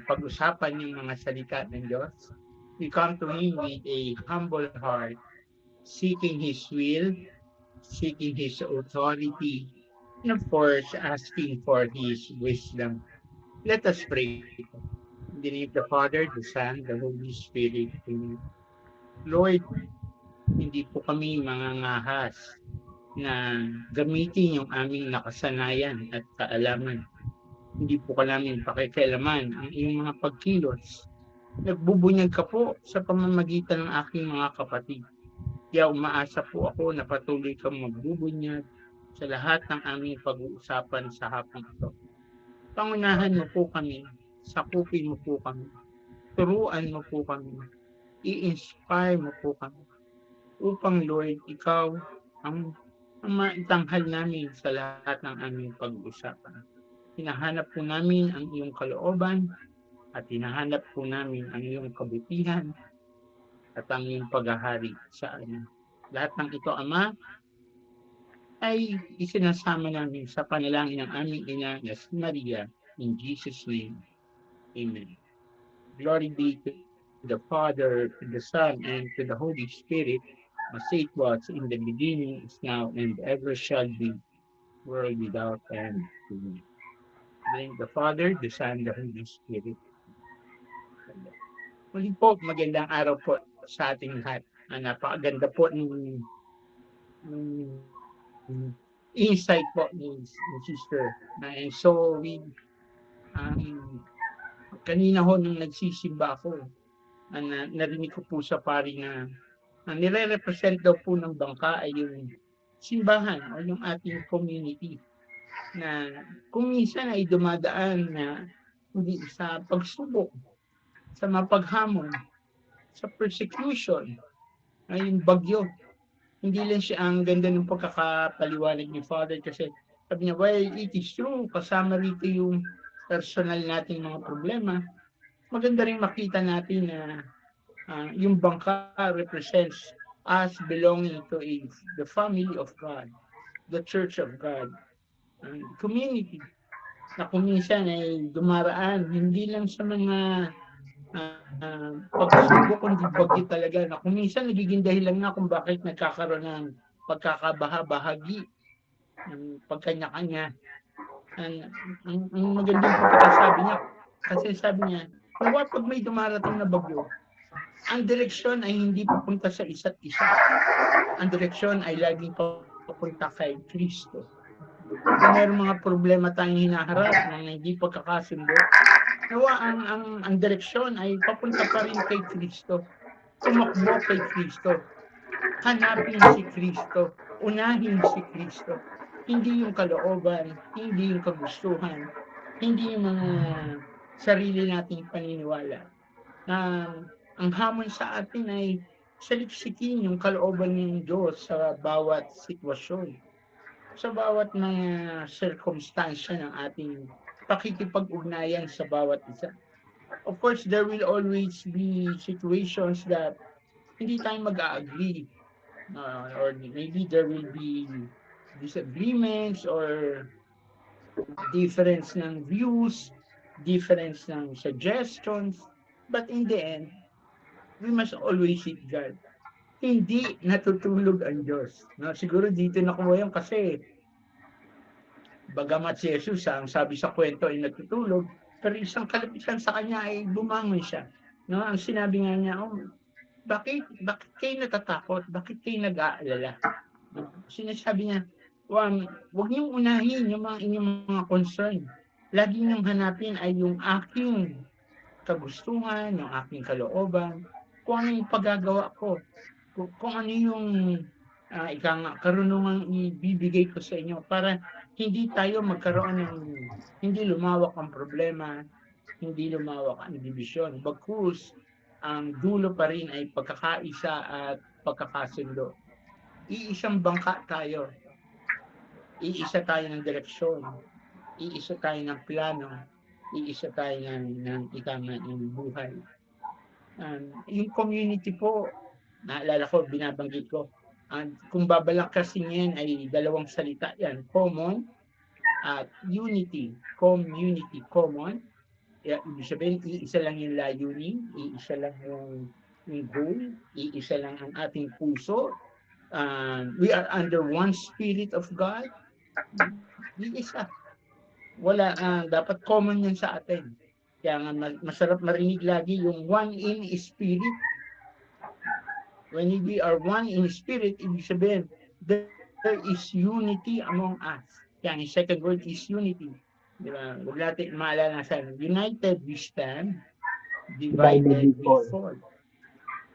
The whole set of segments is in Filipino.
pag-usapan yung mga salita ng Diyos. We come to Him with a humble heart, seeking His will, seeking His authority, and of course, asking for His wisdom. Let us pray po. In the name of the Father, the Son, the Holy Spirit. Amen. Lord, hindi po kami mangangahas na gamitin yung aming nakasanayan at kaalaman. Hindi po ka namin pakikialaman ang iyong mga pagkilos. Nagbubunyag ka po sa pamamagitan ng aking mga kapatid. Kaya umaasa po ako na patuloy kang magbubunyag sa lahat ng aming pag-uusapan sa hapon ito. Pangunahan mo po kami, sakupin mo po kami, turuan mo po kami, i-inspire mo po kami, upang Lord, ikaw ang maitanghal namin sa lahat ng aming pag-uusapan. Hinahanap po namin ang iyong kalooban at hinahanap po namin ang iyong kabutihan at ang iyong paghahari sa amin. Lahat ng ito, Ama, ay isinasama namin sa panalangin ng aming ina na si Maria. In Jesus' name, Amen. Glory be to the Father, to the Son, and to the Holy Spirit, as it was in the beginning, is now, and ever shall be, world without end. Amen. Then the Father, the Son, the Holy Spirit. Muli po, magandang araw po sa ating lahat. Napakaganda po ng insight po ni Sister. And so, kanina ho nung nagsisimba ako, narinig ko po sa pari na nire-represent daw po ng bangka ay yung simbahan o yung ating community na kung minsan ay dumadaan na hindi sa pagsubok, sa mapaghamon, sa persecution, ay yung bagyo. Hindi lang siya ang ganda ng pagkakapaliwanag ni Father kasi sabi niya, well, it is true, kasama rito yung personal nating mga problema. Maganda rin makita natin na yung bangka represents us belonging to the family of God, the Church of God, community na kung minsan ay dumaraan hindi lang sa mga pagsubok kundi bagyo talaga na kung minsan nagiging dahilan nga kung bakit nagkakaroon ng pagkakabaha-bahagi ng pagkanya-kanya. Ang magandang pagkakasabi niya kasi sabi niya, nawa pag may dumarating na bagyo, ang direksyon ay hindi papunta sa isa't isa. Ang direksyon ay laging papunta kay Kristo. Kung mayroong mga problema tayong hinaharap na hindi pagkakasundo, nawa ang direksyon ay papunta pa rin kay Kristo. Tumakbo kay Kristo. Hanapin si Kristo. Unahin si Kristo. Hindi yung kalooban, hindi yung kagustuhan, hindi yung mga sarili nating paniniwala. Ang hamon sa atin ay saliksikin yung kalooban ng Diyos sa bawat sitwasyon, sa bawat mga circumstansya ng ating pakikipag-ugnayan sa bawat isa. Of course, there will always be situations that hindi tayo mag-a-agree, or maybe there will be disagreements or difference ng views, difference ng suggestions, but in the end, we must always seek God. Hindi natutulog ang Diyos. No? Siguro dito nakuha yun kasi bagamat si Jesus, ang sabi sa kwento ay natutulog, pero isang kalapitan sa kanya ay bumangon siya. No? Ang sinabi nga niya, bakit kayo natatakot? Bakit kayo nag-aalala? Sinasabi niya, huwag niyong unahin yung mga inyong mga concern. Lagi niyong hanapin ay yung aking kagustuhan, yung aking kalooban, kung ano yung paggagawa ko, kung ano yung karunungan ibibigay ko sa inyo para hindi tayo magkaroon ng, hindi lumawak ang problema, hindi lumawak ang division. Bagkus, ang dulo pa rin ay pagkakaisa at pagkakasundo. Iisang bangka tayo, iisa tayo ng direksyon, iisa tayo ng plano, iisa tayo ng ikama ng buhay. Yung community po, naalala ko, binabanggit ko, kung babalakasin yan ay dalawang salita yan, common at unity. Community, common, ibig sabihin, iisa lang yung layunin, iisa lang yung goal, iisa lang ang ating puso. We are under one Spirit of God. Iisa. Wala, dapat common yan sa atin. Kaya nga masarap marinig lagi yung one in spirit. When we are one in spirit, ibig sabihin, there is unity among us. Kaya ang second word is unity. Di ba? Huwag natin maalala sa united we stand, Divided divided we we fall. fall.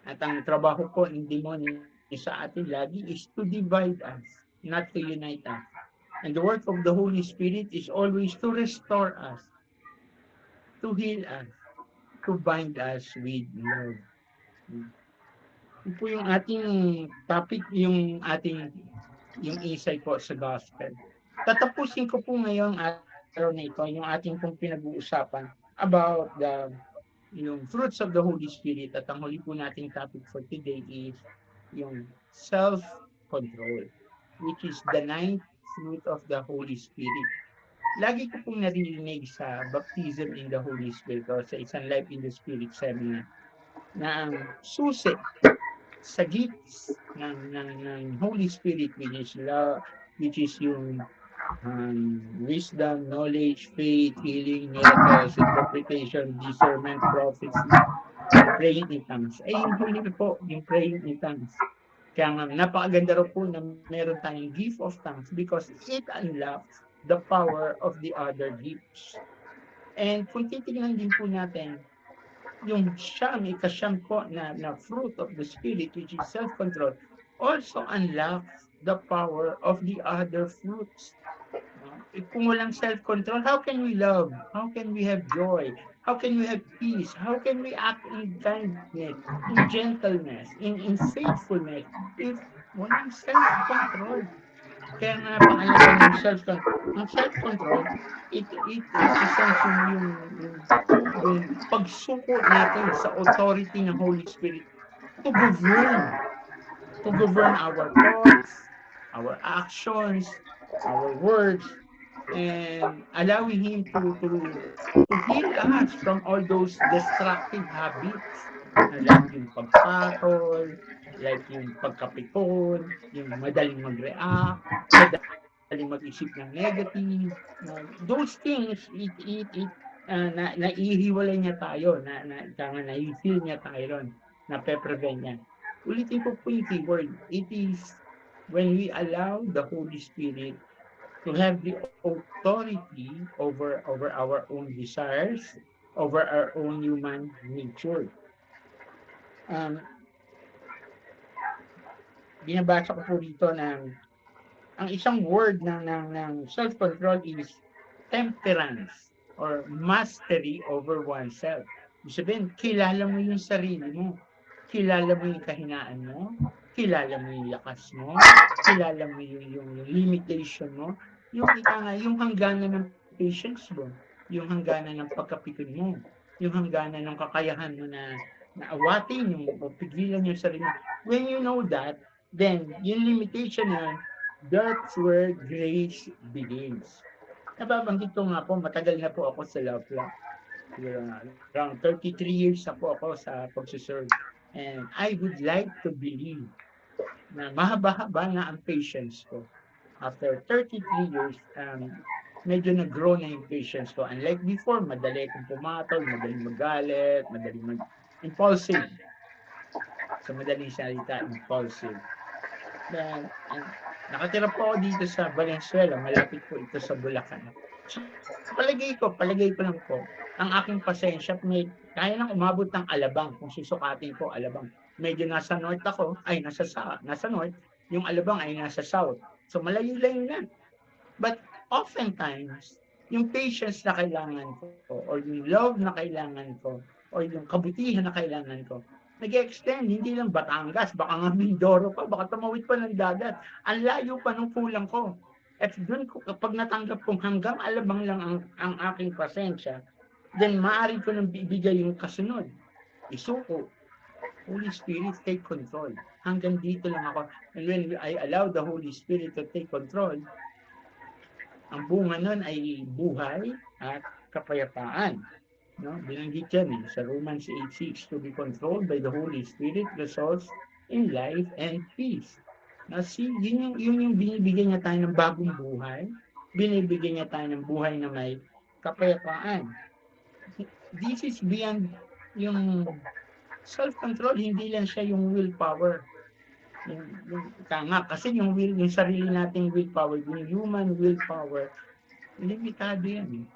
At ang trabaho po ng demonyo sa atin lagi is to divide us, not to unite us. And the work of the Holy Spirit is always to restore us, to heal us, to bind us with love. Yun po yung ating topic, yung insight po sa gospel. Tatapusin ko po ngayong araw na ito, yung ating pong pinag-uusapan about yung fruits of the Holy Spirit, at ang huli po nating topic for today is yung self-control, which is the ninth fruit of the Holy Spirit. Lagi ko pong naririnig sa baptism in the Holy Spirit o sa isang Life in the Spirit seminar na ang susi sa gifts ng Holy Spirit, which is love, which is yung wisdom, knowledge, faith, healing, miracles, interpretation, discernment, prophecy, and praying in tongues. Ay, yung huli po, yung praying in tongues. Kaya nga, napakaganda raw po na meron tayong gift of tongues because it unlocks the power of the other gifts. And kung titignan din po natin, yung ikasyam po na fruit of the Spirit, which is self-control, also unlocks the power of the other fruits. Kung walang self-control, how can we love? How can we have joy? How can we have peace? How can we act in kindness, in gentleness, in faithfulness, if walang self-control? Kaya nga pangalawa ng self-control. Ang self-control, it represents yung pagsuko natin sa authority ng Holy Spirit to govern, our thoughts, our actions, our words, and allowing Him to heal us from all those destructive habits, like yung pagpatol, like yung pagkapikon, yung madaling mag-react, madaling mag-isip ng negative. Those things, naihiwalay niya tayo, na-heal niya tayo ron, na-prevent niya. Ulitin ko po yung keyword. It is when we allow the Holy Spirit to have the authority over our own desires, over our own human nature. Um, Binabasa ko po dito na ang isang word ng self-control is temperance or mastery over oneself. Ibig sabihin, kilala mo yung sarili mo. Kilala mo yung kahinaan mo. Kilala mo yung lakas mo. Kilala mo yung limitation mo. Yung hangganan ng patience mo. Yung hangganan ng pagkapikon mo. Yung hangganan ng kakayahan mo na awatin o pigilan yung sarili mo. When you know that, then yung limitation na that's where grace begins. Nababanggit ko nga po, matagal na po ako sa Love Club. Around 33 years na po ako sa pagsuserve. And I would like to believe na mahaba-haba na ang patience ko. After 33 years, medyo nag-grow na yung patience ko. Unlike before, madali akong pumatol, madaling magalit, madaling impulsive. Sa madaling salita, impulsive. Nakatira po ako dito sa Valenzuela, malapit po ito sa Bulacan. So, palagay ko lang po, ang aking pasensya, kaya nang umabot ng Alabang, kung susukatin ko Alabang. Medyo nasa north ako, nasa north, yung Alabang ay nasa south. So, malayo-layo na. But oftentimes, yung patience na kailangan ko, or yung love na kailangan ko, or yung kabutihan na kailangan ko, nag-extend, hindi lang Batangas, baka nga Mindoro pa, baka tumawid pa ng dagat. Ang layo pa ng kulang ko. At doon ko, kapag natanggap kong hanggang Alabang lang ang aking pasensya, then maaari ko nang bibigay yung kasunod. Isuko. Holy Spirit, take control. Hanggang dito lang ako. And when I allow the Holy Spirit to take control, ang bunga nun ay buhay at kapayapaan. No? Binanggit yan sa Romans 8:6, to be controlled by the Holy Spirit results in life and peace. Na yun yung binibigyan niya tayo ng bagong buhay, binibigyan niya tayo ng buhay na may kapayapaan. This is beyond yung self-control, hindi lang siya yung willpower. Yung nga, kasi yung sarili nating willpower, yung human willpower, limitado yan.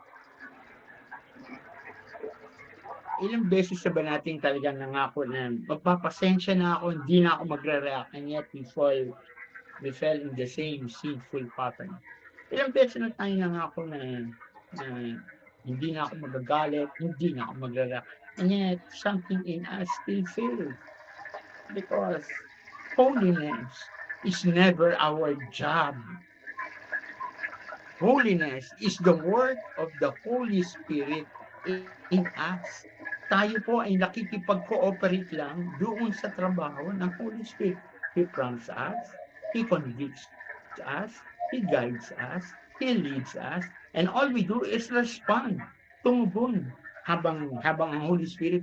Ilang beses na ba natin talagang nangako na magpapasensya na ako, hindi na ako magre-react, and yet we fell in the same sinful pattern. Ilang beses na tayo nangako na hindi na ako magagalit, hindi na ako magre-react, and yet something in us still fails. Because holiness is never our job. Holiness is the work of the Holy Spirit in us. Tayo po ay nakikipag-cooperate lang doon sa trabaho ng Holy Spirit. He prompts us, He convicts us, He guides us, He leads us, and all we do is respond, tumugon. Habang ang Holy Spirit,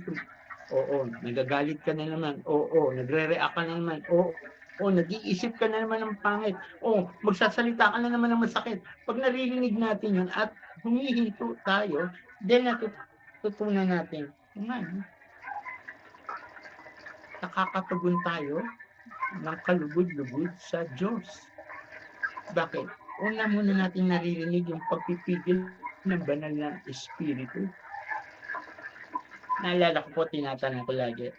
oo, nagagalit ka na naman, oo, nagre-react ka na naman, oo, nag-iisip ka na naman ng pangit, oo, magsasalita ka na naman ng masakit. Pag naririnig natin yun at humihinto tayo, then natutunan natin, nakakatugon tayo ng kalugod-lugod sa Diyos. Bakit? Una muna natin naririnig yung pagpipigil ng banal na Espiritu. Naalala ko po, tinatanong ko lagi,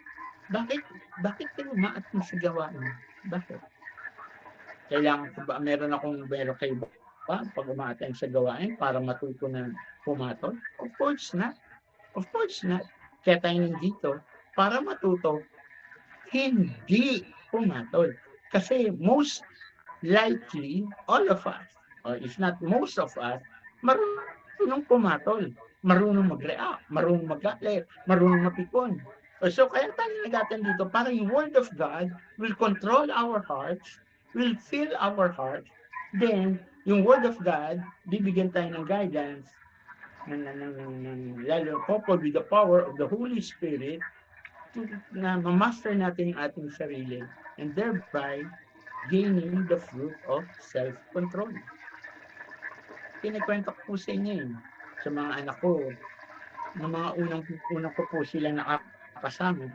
bakit kayo umaatong sa gawain? Bakit? Kailangan ko ba, meron kayo ba pag umaatang sa gawain para matuto na pumatol? Of course not. Of course not. Kaya tayo nandito para matuto hindi pumatol. Kasi most likely, all of us, or if not most of us, marunong pumatol, marunong mag-react, marunong magalit, marunong mapikon. So kaya tayo nagatan dito para yung Word of God will control our hearts, will fill our hearts, then yung Word of God, bibigyan tayo ng guidance, lalo coupled with the power of the Holy Spirit, na ma-master natin yung ating sarili, and thereby gaining the fruit of self-control. Kinikwento ko po sa inyo sa mga anak ko, ng mga unang ko po silang nakakasama,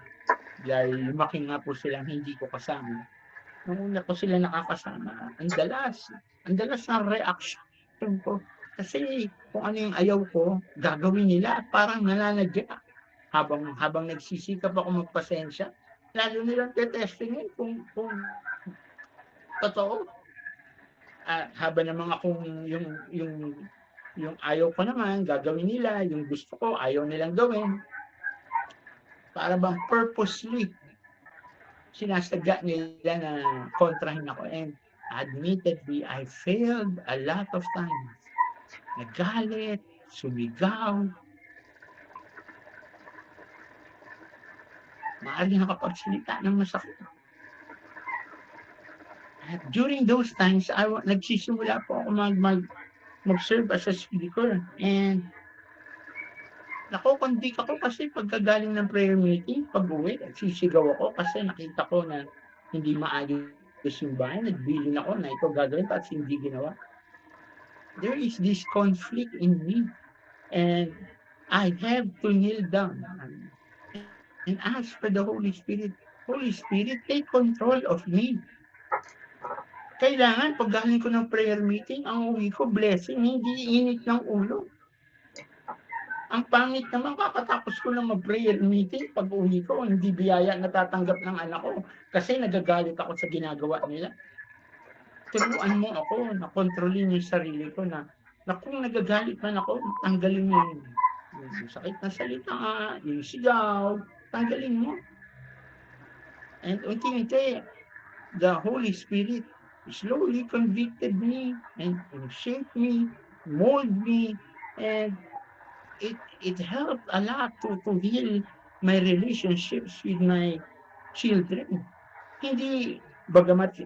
dahil lumaki nga po silang hindi ko kasama. Nung una ko sila nakakasama, ang dalas ng reaction ko. Kasi kung ano yung ayaw ko, gagawin nila at parang nananadya. Habang nagsisikap ako magpasensya, lalo nilang tetestingin kung totoo. Habang naman akong yung ayaw ko naman, gagawin nila, yung gusto ko, ayaw nilang gawin. Para bang purposely sinasadya nila na kontrahin ako. And admittedly, I failed a lot of times. Nagalit, sumigaw, maaaring nakapagsalita ng masakit. At during those times, nagsisimula po ako mag-serve as a speaker. And nakukonvict ako kasi pagkagaling ng prayer meeting, pag-uwi, nagsisigaw ako kasi nakita ko na hindi maayos yung bahay. Nagbilin ako na ito gagawin at hindi ginawa. There is this conflict in me. And I have to kneel down and ask for the Holy Spirit. Holy Spirit, take control of me. Kailangan, pag galing ko ng prayer meeting, ang uwi ko, blessing, hindi init ng ulo. Ang pangit naman, kakatapos ko ng mag-prayer meeting, pag uwi ko, hindi biyaya natatanggap ng anak ko kasi nagagalit ako sa ginagawa nila. Turuan mo ako na kontrolin yung sarili ko na kung nagagalit man ako, tanggalin mo yung sakit na salita, yung sigaw, tanggalin mo. And unti-unti, the Holy Spirit slowly convicted me and shaped me, mold me, and it helped a lot to heal my relationships with my children. Hindi, bagamat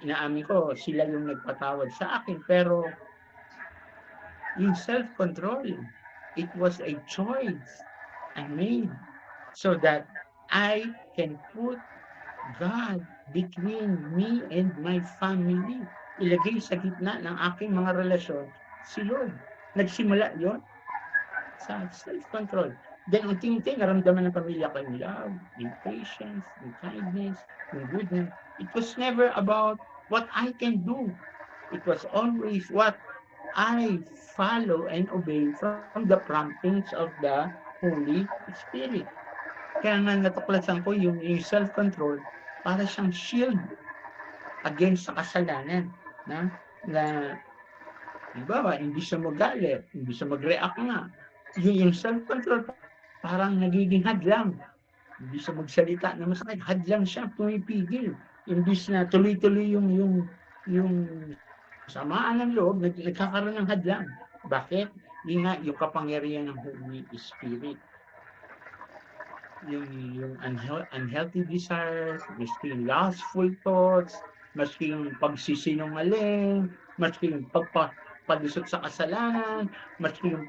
inaamin ko, sila yung nagpatawad sa akin, pero yung self-control, it was a choice. I made so that I can put God between me and my family. Ilagay sa gitna ng aking mga relasyon si Lord. Nagsimula yon sa self-control. Then unti-unti naramdaman ng pamilya ko yung love, yung patience, yung kindness, yung goodness. It was never about what I can do. It was always what I follow and obey from the promptings of the Holy Spirit. Kaya nga natuklasan ko yung self-control para siyang shield against sa kasalanan. Na halimbawa, hindi siya magalit, hindi siya mag-react nga. Yung self-control parang nagiging hadlang. Hindi siya magsalita na masakit, hadlang siya, pumipigil. Imbis na tuloy-tuloy yung samaan ng loob, nagkakaroon ng hadlang. Bakit? Yun nga, yung kapangyarihan ng Holy Spirit. Yung unhealthy desires, maski yung lustful thoughts, maski yung pagsisinungaling, maski yung pagpalusot sa kasalanan, maski yung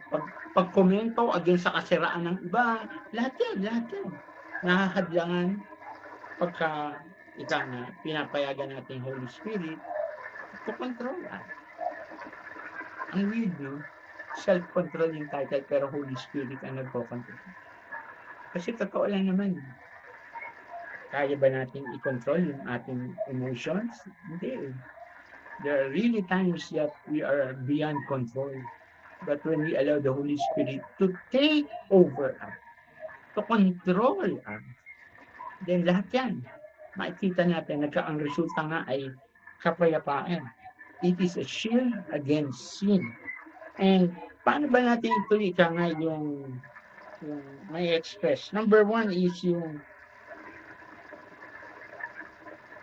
pagkomento against sa kasiraan ng iba, lahat yan. Nahahadlangan pagka pinapayagan natin Holy Spirit to control us. Ang weird, no? Self-control yung title pero Holy Spirit ang nagko-control. Kasi totoo lang naman, kaya ba natin i-control yung ating emotions? Hindi. There are really times that we are beyond control. But when we allow the Holy Spirit to take over us, to control us, then lahat yan, makikita natin, ang resulta nga ay kapayapaan. It is a shield against sin. And paano ba natin ito nga yung may express? Number one is yung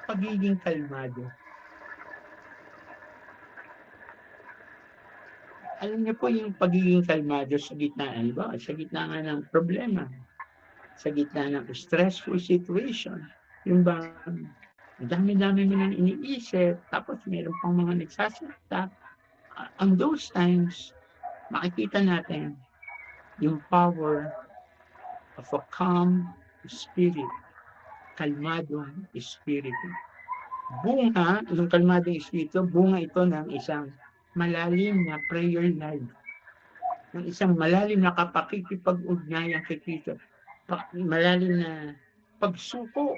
pagiging kalmado. Alam niyo po yung pagiging kalmado sa gitna, ba? Sa gitna nga ng problema, sa gitna ng stressful situation, yung ba, dami-dami mo nang iniisip, tapos meron pang mga nagsasalita. On those times, makikita natin yung power of a calm spirit, kalmadong espiritu. Bunga, yung kalmadong espiritu, bunga ito ng isang malalim na prayer life, ng isang malalim na kapakikipag-ugnayan kay Kristo, malalim na pagsuko,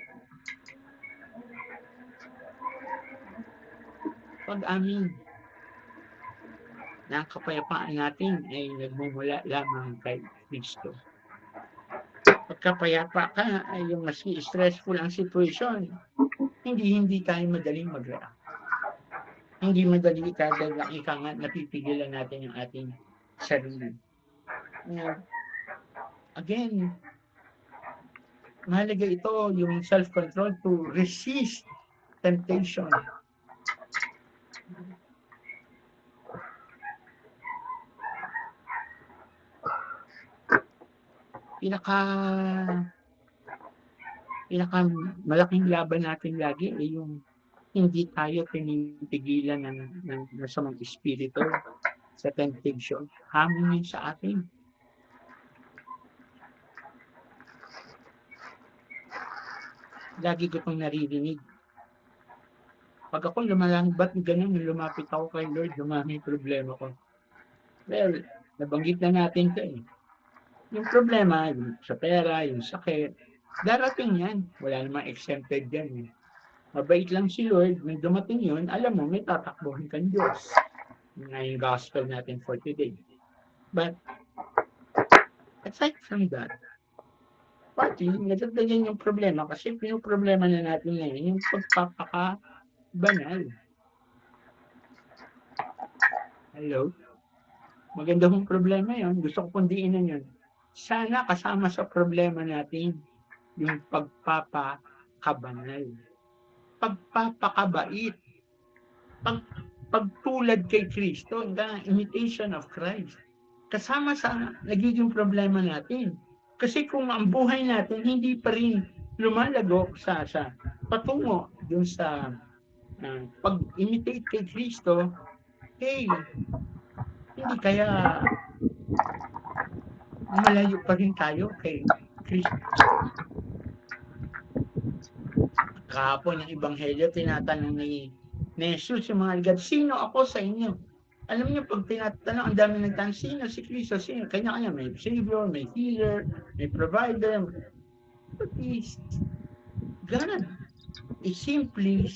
pag-amin na ang kapayapaan natin ay nagmumula lamang kay Kristo. Pagkapayapa ka ay yung mas stressful ang situation, hindi tayo madaling mag-react. Hindi madali ka dahil nga napipigilan natin yung ating sarili. Again, mahalaga ito yung self-control to resist temptation. Pinaka malaking laban natin lagi ay yung hindi tayo pinipigilan ng masamang espiritu sa temptation. Hamon yun sa atin. Lagi ko itong naririnig. Pag ako ba't ganun, lumapit ako kay Lord, dumami yung problema ko. Well, nabanggit na natin ito eh. Yung problema, yung sa pera, yung sakit, darating yan. Wala namang exempted yan. Mabait lang si Lord, may dumating yun, alam mo, may tatakbuhan kang Diyos. Yun nga yung gospel natin for today. But, aside from that, partly, nadagdagan yung problema kasi pinoproblema na natin ngayon yung pagpapakabanal. Hello? Maganda hong problema yon. Gusto ko pong diinan yun. Sana kasama sa problema natin yung pagpapakabanal. Pagpapakabait. Pagtulad kay Kristo, the imitation of Christ. Kasama sa nagiging problema natin. Kasi kung ang buhay natin hindi pa rin lumalago sa patungo dun sa pag-imitate kay Kristo, hey, hindi kaya malayo pa rin tayo kay Kristo. Kahapon yung Ebanghelyo, tinatanong ni Jesus yung mga alagad, sino ako sa inyo? Alam niyo, pag tinatanong, ang dami nagtanong, sino si Kristo? Sino? Kanya-kanya, may Savior, may Healer, may Provider. But is God. Simple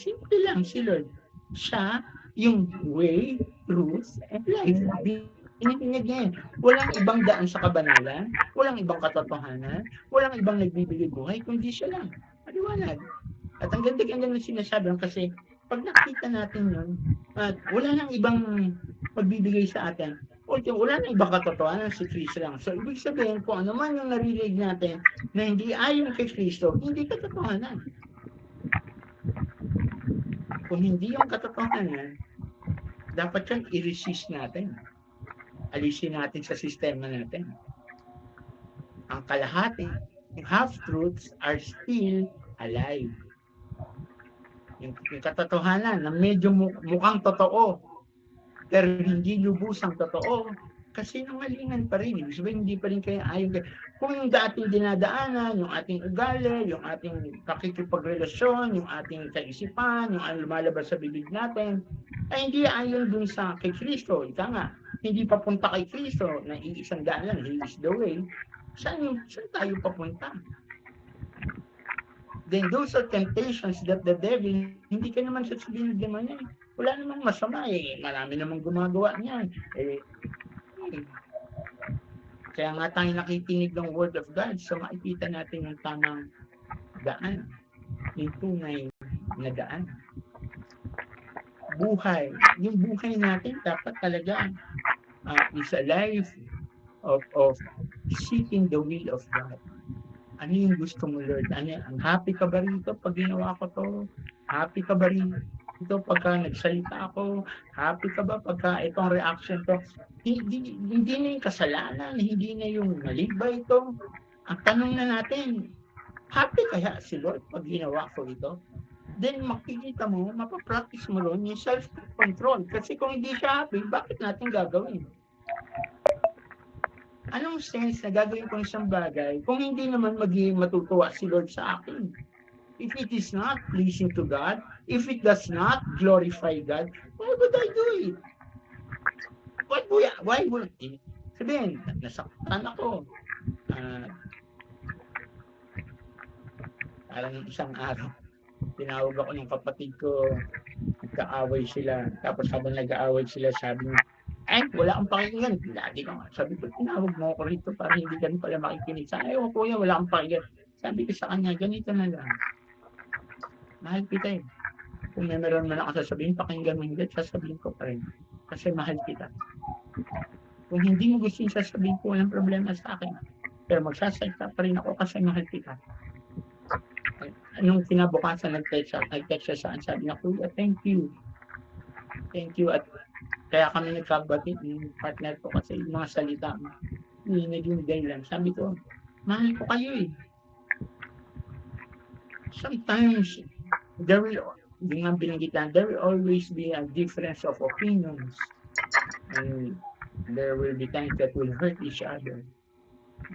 lang si Lord. Siya, yung way, truth, and life. Binibigyan niya yan. Walang ibang daan sa kabanalan, walang ibang katotohanan, walang ibang nagbibigay buhay, kundi siya lang. Maliwanag. At ang ganda-ganda ng sinasabi kasi pag nakita natin yun, at wala nang ibang magbibigay sa atin, wala nang ibang katotohanan, si Kristo lang. So, ibig sabihin, kung ano man yung naririnig natin na hindi ayon kay Kristo, hindi katotohanan. Kung hindi yung katotohanan, dapat yan i-resist natin. Alisin natin sa sistema natin. Ang kalahati, yung half-truths are still alive. Yung katotohanan na medyo mukhang totoo, pero hindi lubusang totoo, kasi nangalingan pa rin. Ibig sabihin, hindi pa rin kayo ayon. Kung yung dating dinadaanan, yung ating ugali, yung ating pakikipagrelasyon, yung ating kaisipan, yung lumalabas sa bibig natin, ay hindi ayon dun sa kay Kristo. Ika nga, hindi papunta kay Kristo na iisang daan lang, He is the way. Saan tayo papunta? Then those are temptations that the devil, hindi ka naman sasabihin ng demon niya. Wala namang masama eh. Marami namang gumagawa niyan. Kaya nga tayo nakikinig ng Word of God, so makikita natin yung tamang daan, yung tunay na daan. Buhay. Yung buhay natin dapat talaga is a life of seeking the will of God. Ano yung gusto mo, Lord? Ang happy ka ba rito pag ginawa ko to? Happy ka ba rito pagka nagsalita ako? Happy ka ba pagka itong reaction to? Hindi na yung kasalanan, hindi na yung mali ba ito? Ang tanong na natin, happy kaya si Lord pag ginawa ko ito? Then makikita mo, mapapractice mo ron yung self-control. Kasi kung hindi siya happy, bakit natin gagawin? Anong sense na gagawin ko isang bagay kung hindi naman maging matutuwa si Lord sa akin? If it is not pleasing to God, if it does not glorify God, why would I do it? Why would it? Sabihin, nasaktan ako. Parang isang araw, tinawag ako ng kapatid ko, nagkaaway sila. Tapos habang nag-aaway sila, sabi niya, ay, wala kang pakinggan. Lagi ka nga. Sabi ko, tinawag mo ako rito para hindi ka pala makikinig. Sabi ko, kuya, wala kang pakinggan. Sabi ko sa kanya, ganito na lang. Mahal kita eh. Kung meron man ako sasabihin, pakinggan mo hindi, sasabihin ko pa rin. Kasi mahal kita. Kung hindi mo gusto yung sasabihin ko, walang problema sa akin. Pero magsasalita pa rin ako kasi mahal kita. Anong kinabukasan, nag-text siya saan, sabi niya, kuya, thank you. Thank you. At kaya kami nagkabati, yung partner ko kasi yung mga salita mo, naging dahilan. Sabi ko, mahal ko kayo eh. Sometimes, there will always be a difference of opinions. And there will be times that will hurt each other.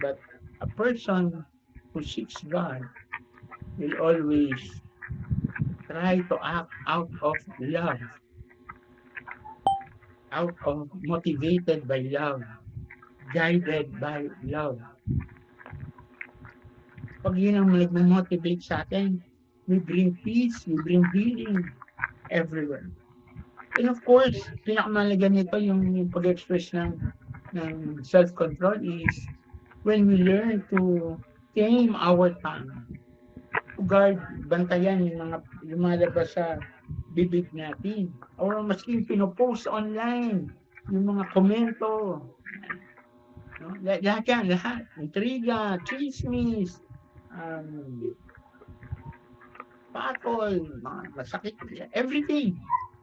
But a person who seeks God will always try to act out of love. Motivated by love, guided by love. Pag yun ang nag-motivate sa atin, we bring peace, we bring healing everywhere. And of course, pinakamalaga nito yung pag-express ng self-control is when we learn to tame our tongue. To guard, bantayan yung mga lumalabas sa bibig natin. Or maski pinopost online, yung mga komento. No? Lahat yan, lahat. Intriga, chismis, patol, mga masakit, everything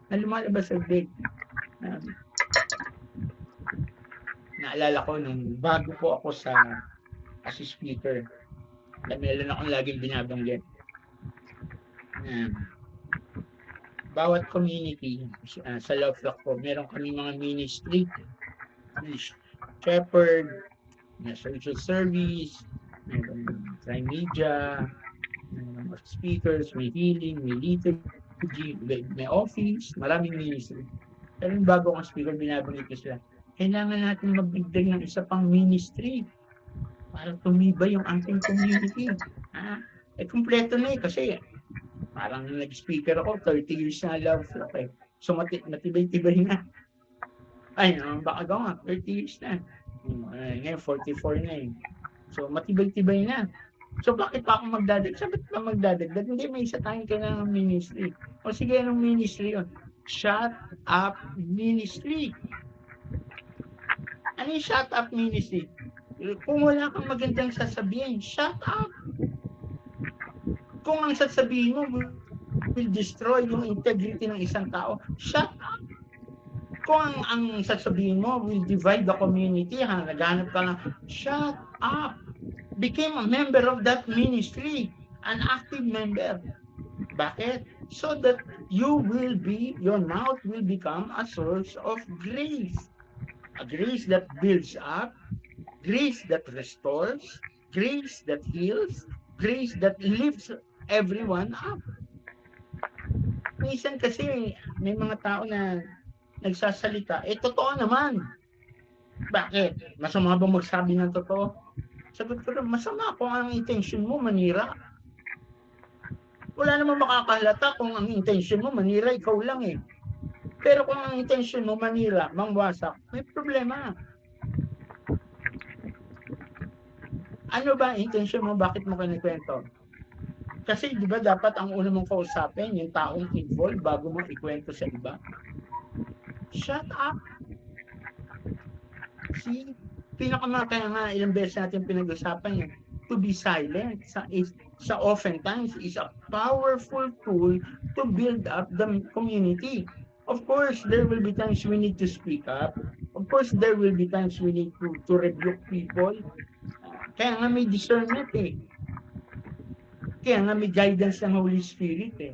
na lumalabas sa bibig. Naalala ko nung bago po ako as a speaker, meron akong laging binabanggit. Bawat community sa Love Flock po, meron kami mga ministry, shepherd, may social service, may trimedia, may speakers, may healing, may liturgy, may office, maraming ministry. Pero yung bago kang speaker, binabanggit ko sila, kailangan natin magdagdag ng isa pang ministry para tumibay yung ating community. Ha? Kumpleto na kasi parang nag-speaker ako, 30 years na love flock eh. So matibay-tibay na. Ay, baka daw nga, 30 years na. Ngayon, 44 na eh. So matibay-tibay na. So bakit pa ako magdadagdag? Sabi pa magdadagdag? Hindi, may isa tayong kailangan ng ministry. O sige, anong ministry yun? Shut Up Ministry. Ano yung shut up ministry? Kung wala kang magandang sasabihin, shut up. Kung ang sasabihin mo will destroy yung integrity ng isang tao, shut up. Kung ang sasabihin mo will divide the community, naghanap ka lang, shut up. Became a member of that ministry, an active member. Bakit? So that your mouth will become a source of grace. A grace that builds up, grace that restores, grace that heals, grace that lifts everyone up. Minsan kasi may mga tao na nagsasalita, totoo naman. Bakit? Masama ba magsabi ng totoo? Sagot ko na, masama kung ang intention mo manira. Wala namang makakahalata kung ang intention mo manira, ikaw lang eh. Pero kung ang intention mo manira, mangwasak, may problema. Ano ba ang intention mo? Bakit mo kinikwento? Kasi di ba dapat ang una mong kausapin, yung taong involved bago mo ikwento sa iba? Shut up! See? Kaya nga ilang beses natin pinag-usapan yun. To be silent sa oftentimes is a powerful tool to build up the community. Of course, there will be times we need to speak up. Of course, there will be times we need to rebuke people. Kaya nga may discernment eh. Kaya nga may guidance ng Holy Spirit eh.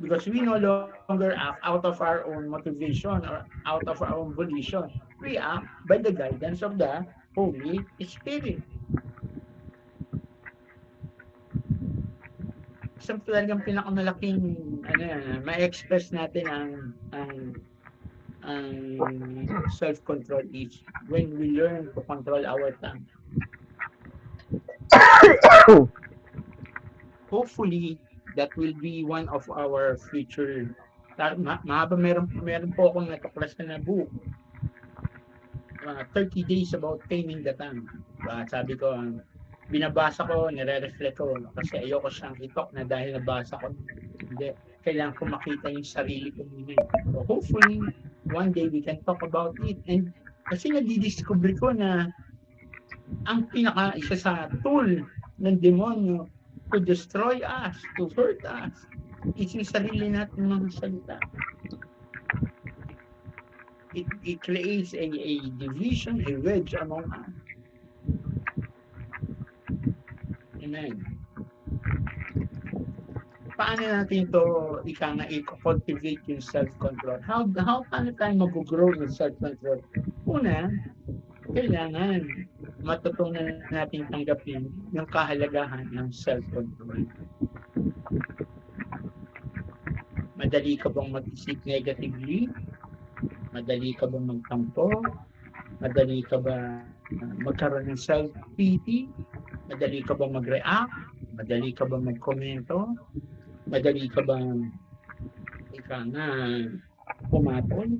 Because we no longer act out of our own motivation or out of our own volition. We act by the guidance of the Holy Spirit. So talagang pinakamalaking ma-express natin ang self-control is when we learn to control our tongue. Hopefully, that will be one of our future. Mahaba meron po akong natuklasan na book. 30 days about taming the tongue. Sabi ko, binabasa ko, nire-reflect ko kasi ayoko siyang itok na dahil nabasa ko. Hindi, kailangan ko makita yung sarili ko muna. So hopefully, one day we can talk about it. And kasi nadidiscover ko na ang isa sa tool ng demonyo to destroy us, to hurt us, is yung sarili natin mga salita. It creates a division, a wedge among us. Amen. Paano natin ito i-cultivate yung self-control? How paano tayo mag-grow yung self-control? Una, kailangan matutunan natin tanggapin yung kahalagahan ng self-control. Madali ka bang mag-isip negatively? Madali ka bang magtampo? Madali ka ba magkaroon ng self-pity? Madali ka ba mag-react? Madali ka ba mag-komento? Madali ka ba pumatol?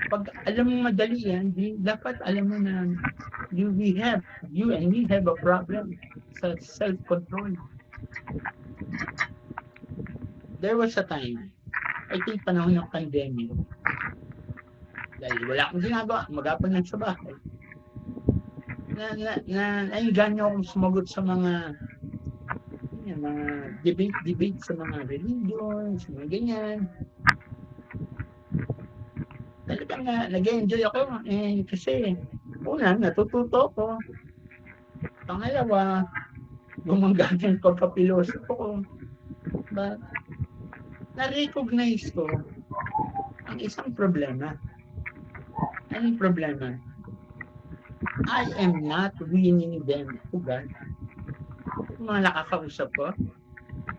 Pag alam mo madali yan, dapat alam mo na you and me have a problem sa self-control. There was a time, I think panahon ng pandemic, dahil wala akong ginagawa, magapon lang sa bahay, nainganyo akong sumagot sa mga debate sa mga religion, sa mga ganyan. Talagang nag-enjoy ako kasi una, natututo ko. Pangalawa, gumagana ko pagkapilosopo ko. But na-recognize ko ang isang problema. Anong problema? I am not winning them to God. Yung mga nakakausap ko,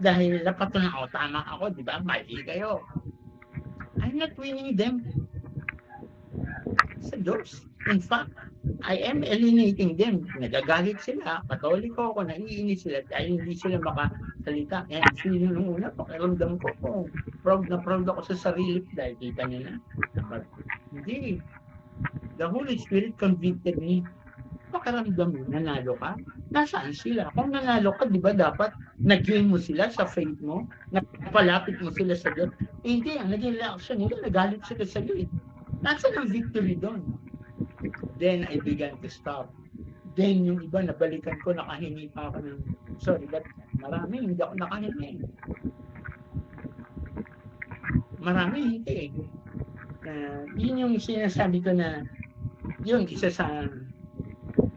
dahil napatunayan ako, tama ako, di ba? Mali kayo. I'm not winning them sa Diyos. In fact, I am alienating them. Nagagalit sila, katoliko ako, naiinis sila dahil hindi sila makasalita. And feeling nung una, pakiramdam ko, proud na proud ako sa sarili ko dahil kita niyo na. Hindi. The Holy Spirit convicted me. Pakiramdam mo, nanalo ka? Nasaan sila? Kung nanalo ka, di ba dapat nag-gain mo sila sa faith mo? Napalapit mo sila sa Diyos? Hindi, ang naging reaction nila, nagalit sila sa iyo. Nasaan ang victory doon? Then I began to stop. Then yung iba, nabalikan ko, nakahingi pa ako ng, sorry, but marami, hindi ako nakahingi. Marami, hindi. Yun yung sinasabi ko na, yun, isa sa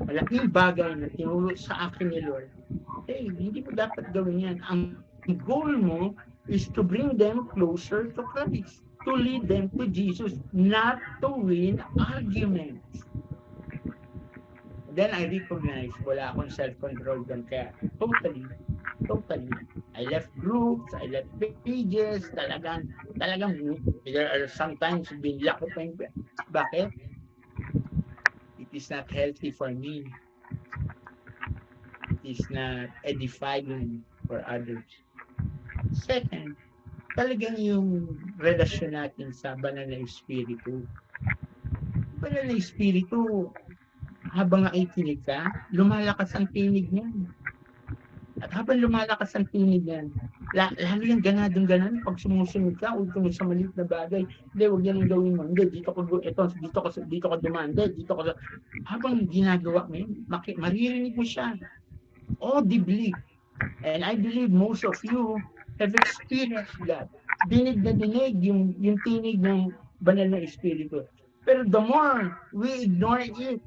malaking bagay na tinuro sa akin ni Lord. Hey, hindi mo dapat gawin yan. Ang goal mo is to bring them closer to Christ, to lead them to Jesus, not to win arguments. Then I recognized wala akong self-control doon. Kaya totally, I left groups, I left pages, talagang, there are sometimes binlock ko pa yung, bakit? It is not healthy for me. It is not edifying for others. Second, talagang yung relasyon natin sa banal na Espiritu. Banal na Espiritu, habang nakikinig ka, lumalakas ang tinig niyan. At habang lumalakas ang tinig niyan, lalo yung ganadong-ganan pag sumusunod ka, huwag ka sa maliit na bagay. Hindi, huwag yan ang gawin mo. Hindi, dito ko dumaan. Dito ko. Habang ginagawa mo yun, maririnig mo siya audibly. And I believe most of you have experienced that. Dinig na dinig yung tinig ng banal na Espiritu. Pero the more we ignore it,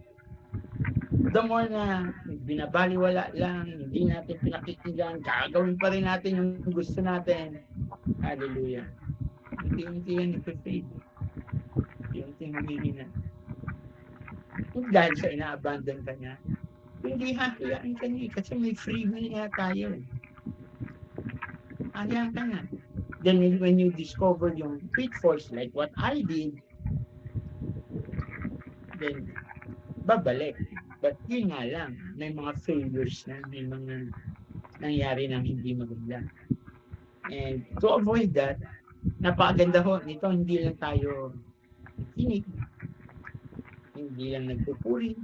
the more na binabaliwala lang, hindi natin pinakikinggan, gagawin pa rin natin yung gusto natin. Hallelujah. Unti-unti yan ipipade. Unti-unti humihina. Dahil sa ina-abandon ka niya, hindi hahayaan ka niya kasi may free will niya tayo. Hayaan ka na. Then when you discover yung pitfalls like what I did, then babalik. But yun nga lang, may mga failures na, may mga nangyari ng hindi maganda. And to avoid that, napakaganda ho nito, hindi lang tayo nakikinig, hindi lang nagpupuri,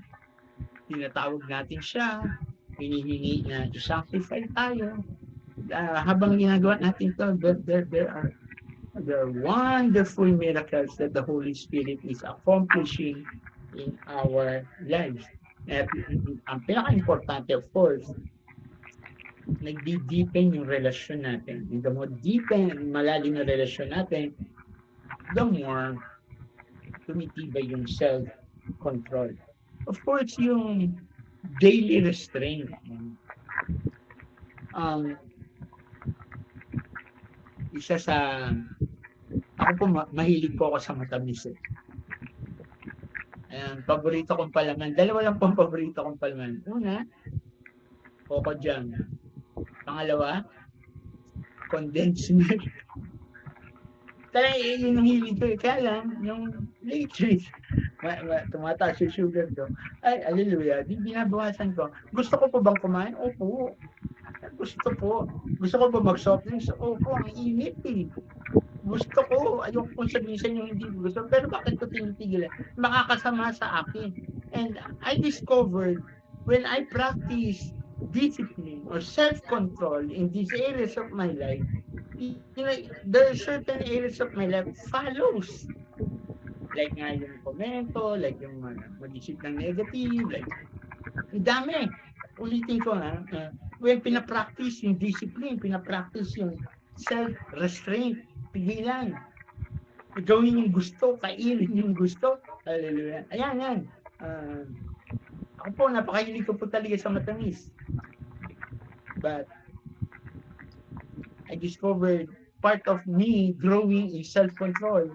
tinatawag natin siya, hinihingi na i-sanctify tayo. Habang ginagawa natin ito, there are wonderful miracles that the Holy Spirit is accomplishing in our lives. At ang pinaka-importante, of course, nagdi-deepen yung relasyon natin. And the more deepen, malalim na relasyon natin, the more tumitibay yung self-control. Of course, yung daily restraint. Isa sa, ako po, mahilig po ako sa matamis. Paborito kong palaman. Dalawa lang pong paborito kong palaman. Una, Coco Jam. Pangalawa, condensed milk. Talagang yun yung hilig ko. Kaya lang, yung lately, tumataas yung sugar ko. Ay, hallelujah, binabawasan ko. Gusto ko po bang kumain? Opo. Gusto ko po mag-soft drinks? Opo, ang init eh. Gusto ko, ayoko kung sabihin sa inyo hindi gusto, pero bakit ko tinitigilan? Makakasama sa akin. And I discovered when I practice discipline or self-control in these areas of my life, you know, there are certain areas of my life follows. Like nga yung komento, like yung mag-isip ng negative, like, ang dami. Ulitin ko when pinapractice yung discipline, pinapractice yung self-restraint, pigilan. Gawin yung gusto, kainin yung gusto. Hallelujah. Ayan, yan. Ako po, napakahilig ko po talaga sa matamis. But, I discovered part of me growing in self-control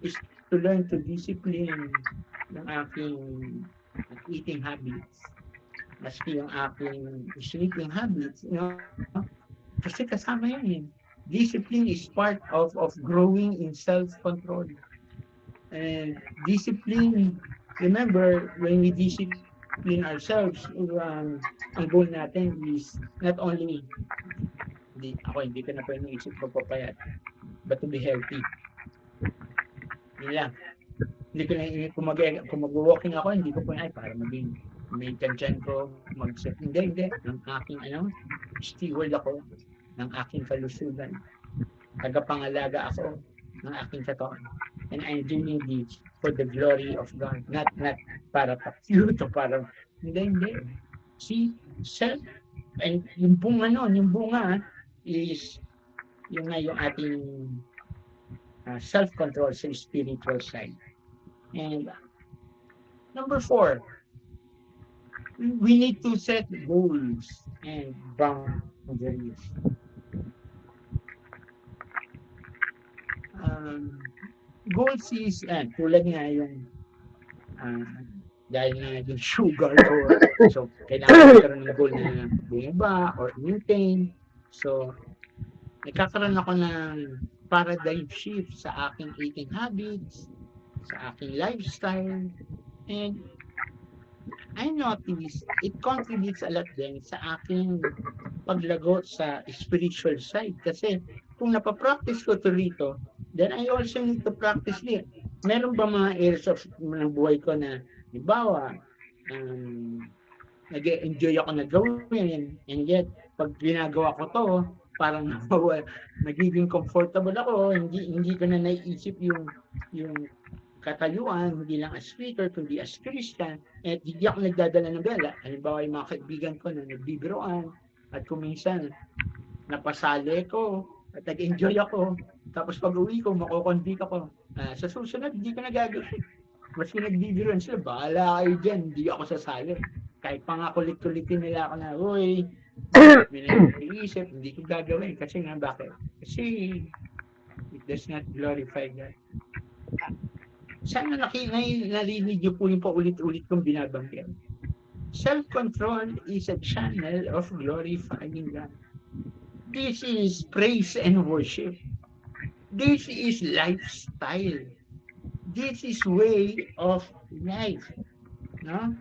is to learn to discipline ng aking eating habits, maski yung aking sleeping habits, kasi kasama yan eh. Discipline is part of growing in self-control. And discipline, remember, when we discipline ourselves, ang goal natin is not only, hindi ko na pwede isip magpapayat, but to be healthy. Yun lang. Hindi ko na, kung mag-walking ako, hindi ko po, ay, para maging may kansyan ko, mag-set. Hindi. Ang aking, steward ako ng aking kalusugan. Tagapangalaga ako ng aking katawan. And I'm doing this for the glory of God. Not para pa-cute o para, hindi. See, self, and yung bunga is, yung nga yung ating self-control sa spiritual side. And number 4, we need to set goals and boundaries. Goals is, tulad nga yung, dahil nga yung sugar ko, so kailangan magkaroon ng goal na bumaba or maintain. So, nagkakaroon ako ng paradigm shift sa aking eating habits, sa aking lifestyle, and I notice it contributes a lot din sa aking paglago sa spiritual side. Kasi kung napapractice ko to rito, then I also need to practice here. Meron ba mga areas ng buhay ko na, halimbawa, nag-enjoy ako na gawin, and yet, pag ginagawa ko to, parang nagiging comfortable ako, hindi ko na naiisip yung katayuan, hindi lang as speaker, kundi as Christian, at hindi ako nagdadala ng bela. Halimbawa, yung mga kaibigan ko na nagbibiroan, at kung minsan, napasali ko, at nag-enjoy ako, tapos pag uwi ko, makukonvict ako. Sa susunod, hindi ko nagagawin. Mas nagbibiroan sila, bahala kayo dyan, hindi ako sasali. Kahit pa nga kulit-kulitin nila ako na, uy, may nag-iisip, hindi ko gagawin. Kasi nga, bakit? Kasi, it does not glorify God. Sana narinig niyo po yung paulit-ulit kong binabanggit. Self-control is a channel of glorifying God. This is praise and worship. This is lifestyle. This is way of life. No?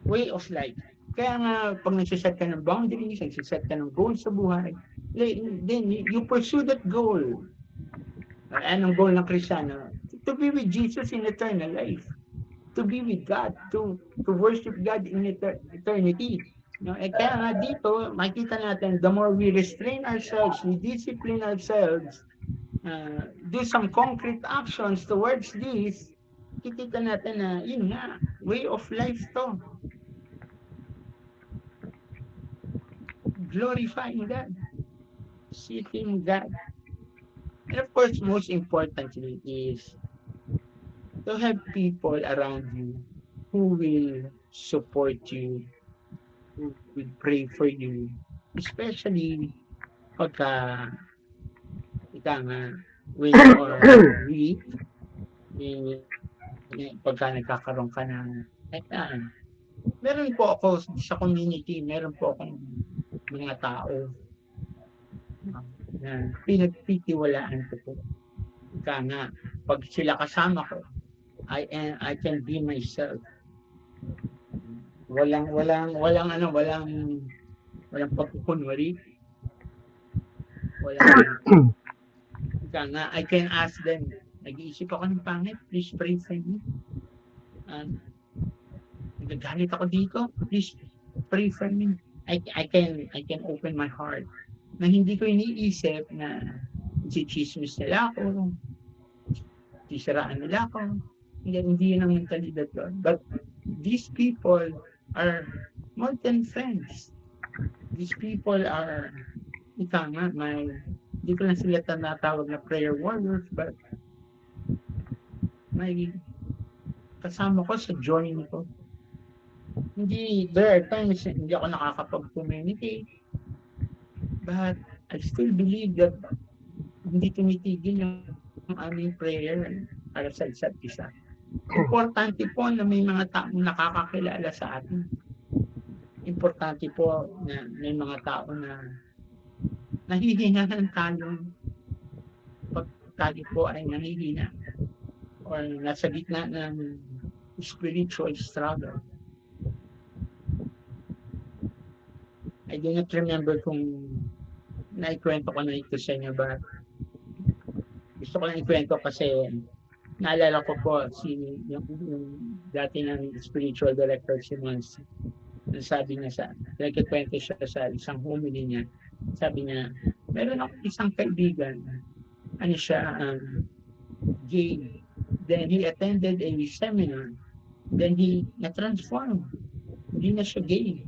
Way of life. Kaya nga, pag nagsiset ka ng boundaries, nagsiset ka ng goals sa buhay, then you pursue that goal. Anong goal ng Kristiyano? To be with Jesus in eternal life. To be with God. To worship God in eternity. No? Kaya nga dito, makita natin, the more we restrain ourselves, we discipline ourselves, do some concrete actions towards this, kikita natin na, yun nga, way of life to. Glorifying God. Seeking God. And of course, most importantly is to have people around you who will support you, who will pray for you, especially pagka when you are weak, pagka nagkakaroon ka ng meron po ako sa community, meron po akong mga tao na pinagtitiwalaan ko po. Nga, pag sila kasama ko, I can be myself. Walang pagkukunwari. Nga, I can ask them, nag-iisip ako ng pangit, please pray for me. Nagagalit ako dito, please pray for me. I can open my heart. Na hindi ko iniisip na si-chismis nila ako, sisiraan nila ako. Hindi yun ang mentalidad ko. But these people are more than friends. These people are, hindi ko lang sila tinatawag na prayer warriors, but may kasama ko sa journey ko. There are times hindi ako nakakapag-communicate, but I still believe that hindi tumitigil yung aming prayer para sa isa't isa. Importante po na may mga taong nakakakilala sa atin. Importante po na may mga tao na nahihinahan tayo pag tayo po ay nangihina or nasa gitna ng spiritual struggle. I do not remember kung naikwento ko na ito sa inyo, but gusto ko lang ikwento kasi naalala ko po yung dati ng spiritual director si Mons. Sabi niya nagkikwento siya sa isang homily niya. Sabi niya, meron ako isang kaibigan, ano siya, gay. Then he attended a seminar. Then he na-transform. Hindi na siya gay.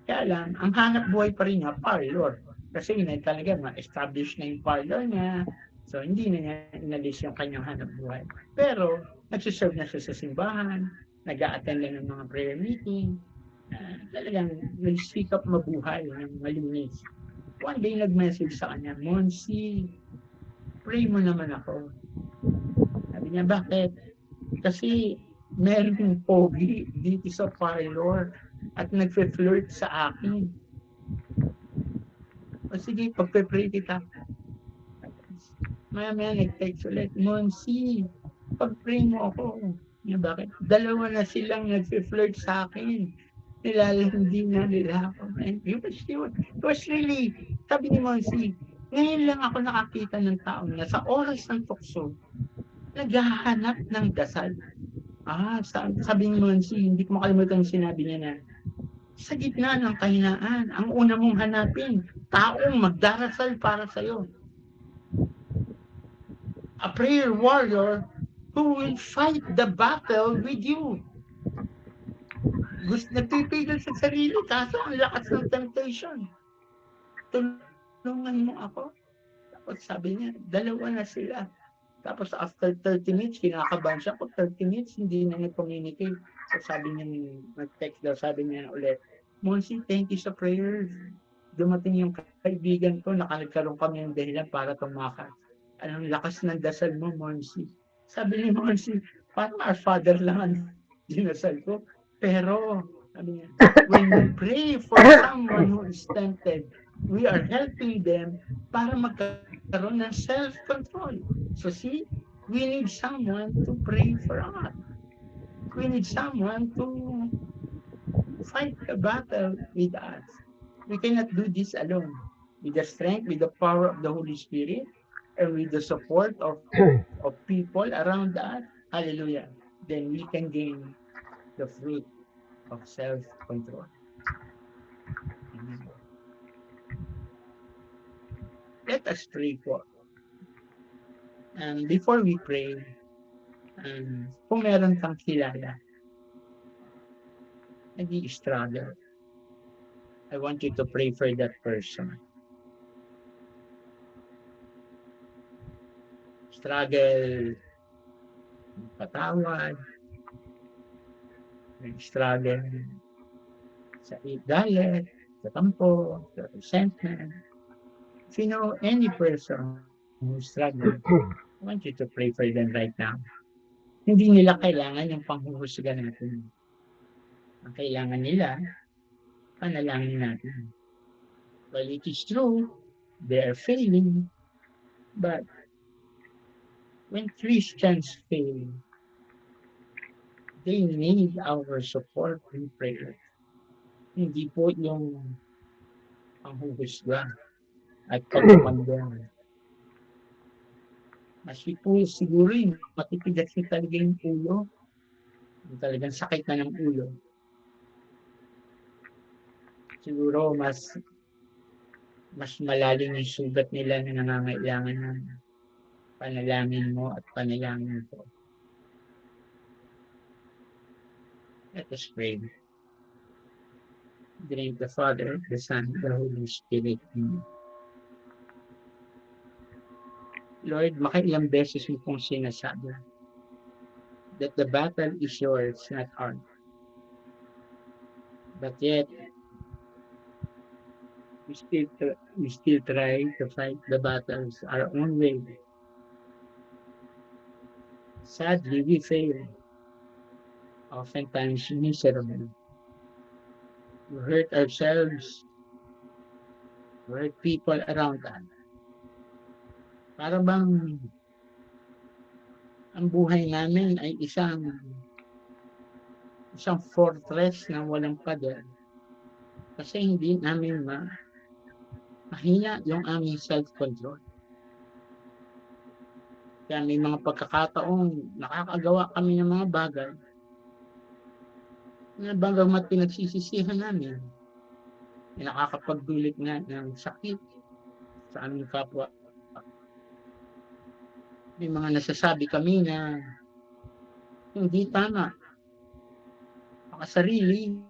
Kaya lang, ang hanap buhay pa rin niya, parlor. Kasi yun ay talaga, ma-establish na yung parlor niya. So, hindi na niya inalis yung kanyang hanap buhay. Pero, nagsiserve na siya sa simbahan, nag-a-attend lang ng mga prayer meeting, talagang nag-speak up mabuhay ng malinis. One day, nag-message sa kanya, Monsi, pray mo naman ako. Sabi niya, bakit? Kasi meron pogi dito sa parlor at nagfe-flirt sa akin. O sige, pagpe-pray kita. Maya-maya nag-text ulit, Monsi, pag-pray mo ako. Niya, bakit? Dalawa na silang nagfe-flirt sa akin. Nilalandi na nila ako. It was really, sabi ni Monsi, ngayon lang ako nakakita ng tao na sa oras ng tukso, naghahanap ng dasal. Sabi ni Monsi, hindi ko makalimutan yung sinabi niya na, sa gitna ng kahinaan, ang una mong hanapin, taong magdarasal para sa'yo. A prayer warrior who will fight the battle with you. Nagpipigil sa sarili, kaso ang lakas ng temptation. Tulungan mo ako. Tapos sabi niya, dalawa na sila. Tapos after 30 minutes, kinakabahan siya. Kung 30 minutes, hindi na nag-communicate. So sabi niya, nag-text daw, sabi niya ulit, Monsi, thank you sa prayers. Dumating yung kaibigan ko, nagkaroon kami ng dahilan para tumakas. Anong lakas ng dasal mo, Monsi? Sabi ni Monsi, parang our father lang ang dinasal ko. Pero, sabi niya, when we pray for someone who is tempted, we are helping them para magkaroon ng self-control. So see, we need someone to pray for us. We need someone to fight the battle with us. We cannot do this alone. With the strength, with the power of the Holy Spirit, and with the support of people around us, hallelujah, then we can gain the fruit of self-control. Amen. Let us pray for. And before we pray, kung meron kang kilala, nag-i-struggle, I want you to pray for that person. Struggle, patawad, nag-struggle sa galit, sa tampo, sa resentment. If you know any person who's struggling, I want you to pray for them right now. Hindi nila kailangan yung panghuhusga natin. Ang kailangan nila, panalangin natin. Well, it is true, they are failing, but when Christians fail, they need our support and prayer. Hindi po yung panghuhusga at pagpapandang. Mas po siguro yung matipigas yung talaga yung ulo. Yung talagang sakit na ng ulo. Siguro mas malalim yung sugat nila na nangangailangan ng panalangin mo at panalangin ko. Let us pray. In the name of the Father, the Son, the Holy Spirit. Lord, makailang beses mo pong sinasabi that the battle is yours, not ours. But yet, we still try to fight the battles our own way. Sadly, we fail, oftentimes miserable. We hurt ourselves, we hurt people around us. Para bang ang buhay namin ay isang fortress na walang pader. Kasi hindi namin mahina yung aming self-control. Kaya may mga pagkakataong nakakagawa kami ng mga bagay na bagamat pinagsisisihan namin, nakakapagdulot nga ng sakit sa aming kapwa. May mga nasasabi kami na hindi tama, makasarili,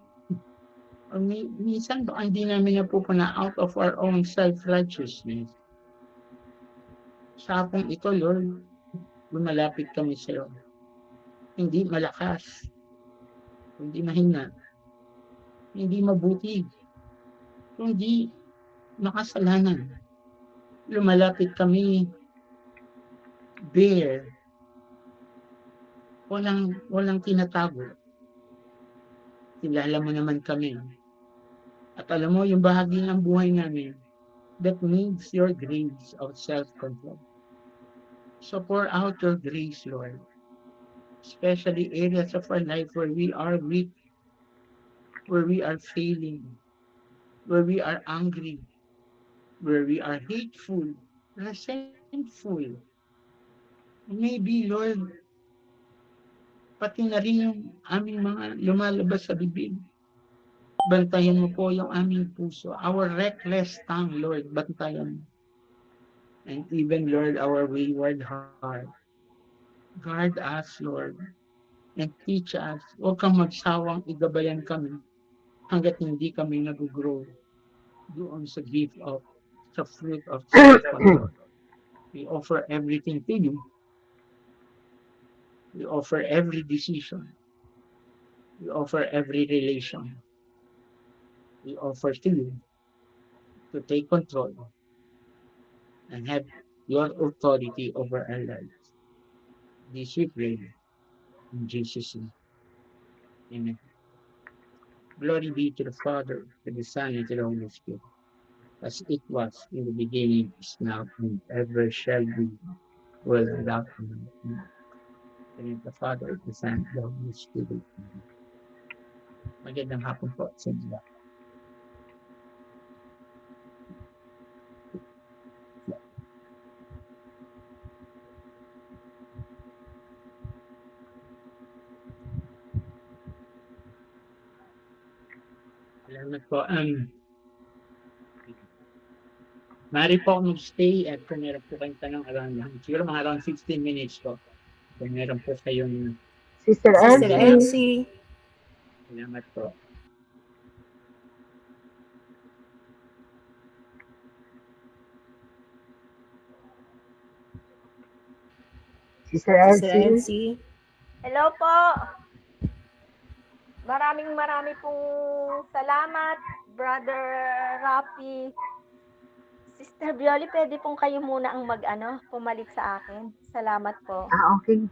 o minsan baka hindi namin napupuna out of our own self-righteousness. Sa akong ito, Lord, lumalapit kami sa iyo. Hindi malakas, hindi mahina, hindi mabuti, kundi makasalanan. Lumalapit kami bare, walang tinatago. Kilala mo naman kami. At alam mo, yung bahagi ng buhay namin that needs your grace of self-control. So pour out your grace, Lord, especially areas of our life where we are weak, where we are failing, where we are angry, where we are hateful, resentful. Maybe, Lord, pati na rin yung aming mga lumalabas sa bibig. Bantayan mo po yung aming puso. Our reckless tongue, Lord, bantayan mo. And even, Lord, our wayward heart. Guard us, Lord, and teach us. Huwag kang magsawang igabayan kami hanggat hindi kami nag-grow doon sa gift of, sa fruit of self-control. We offer everything to you. We offer every decision. We offer every relation. We offer to you to take control and have your authority over our lives. This we pray in Jesus' name. Amen. Glory be to the Father, to the Son, and to the Holy Spirit, as it was in the beginning, is now, and ever shall be, world without end. And the Father, the Son, and the Holy Spirit. Amen. Magandang hapon po sa inyo. Salamat po. Mari po ako mag-stay at kung meron po kayong tanong siguro mga around 15 minutes po. Kung meron po kayong Sister Elsie. salamat po. Sister Elsie. Hello po. Maraming pong salamat, Brother Rafi. Sister Bioli, pwede pong kayo muna ang pumalit sa akin. Salamat po. Okay.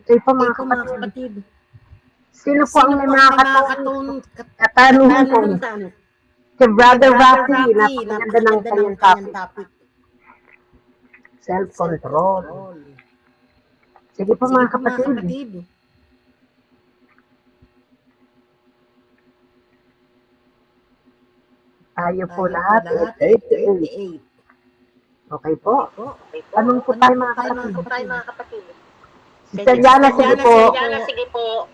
Okay po mga kapatid. Sino po ang may mga katanungan po? Si Brother Rafi, napakaganda ng kanyang topic. Self-control. Sige po mga kapatid. Tayo po lahat, 38. Okay po. Tanong po tayo mga kapatid. Sister Yana, sige po.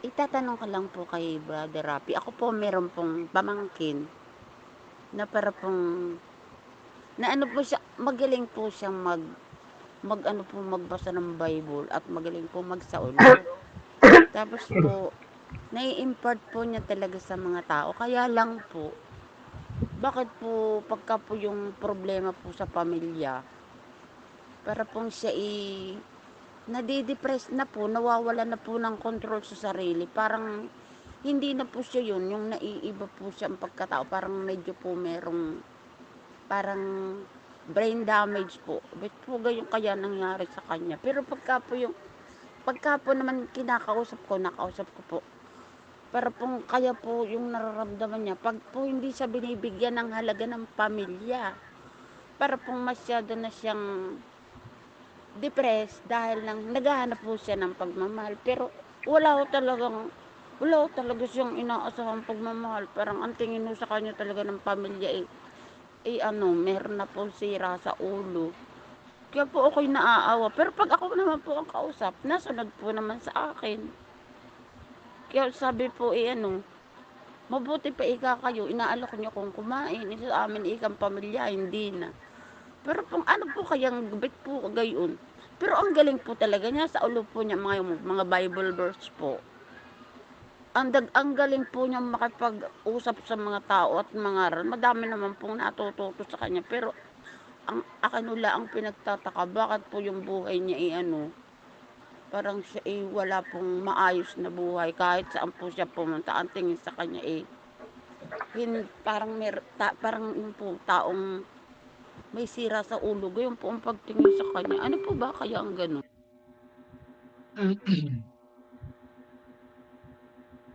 Itatanong ko lang po kay Brother Rafi. Ako po meron pong pamangkin na para pong na ano po siya, magaling po siyang magbasa ng Bible at magaling po magsaon. Tapos po nai-impart po niya talaga sa mga tao. Kaya lang po, bakit po pagka po yung problema po sa pamilya, para pong siya nadidepress na po, nawawala na po ng control sa sarili. Parang hindi na po siya yun, yung naiiba po siya ang pagkatao. Parang medyo po merong, parang brain damage po. Ba't po gayon kaya nangyari sa kanya? Pero pagka po naman nakausap ko po, para pong kaya po yung nararamdaman niya, pag po hindi siya binibigyan ng halaga ng pamilya, para pong masyado na siyang depressed dahil naghahanap po siya ng pagmamahal. Pero wala ho talaga siyang inaasahang pagmamahal. Parang ang tingin ho sa kanya talaga ng pamilya meron na po sira sa ulo. Kaya po ako'y naaawa. Pero pag ako naman po ang kausap, nasunod po naman sa akin. Kaya sabi po, mabuti pa kayo, inaalok niyo kung kumain. Ito sa amin ikang pamilya, hindi na. Pero ano po kayang gabit po gayon? Pero ang galing po talaga niya sa ulo po niya, mga Bible verse po. Ang galing po niya makipag-usap sa mga tao at mga madami naman pong natututo sa kanya. Pero ang akin ang pinagtataka, bakit po yung buhay niya parang siya wala pong maayos na buhay. Kahit saan po siya pumunta, ang tingin sa kanya parang yung po taong may sira sa ulo. Gayon po ang pagtingin sa kanya. Ano po ba kaya ang gano'n?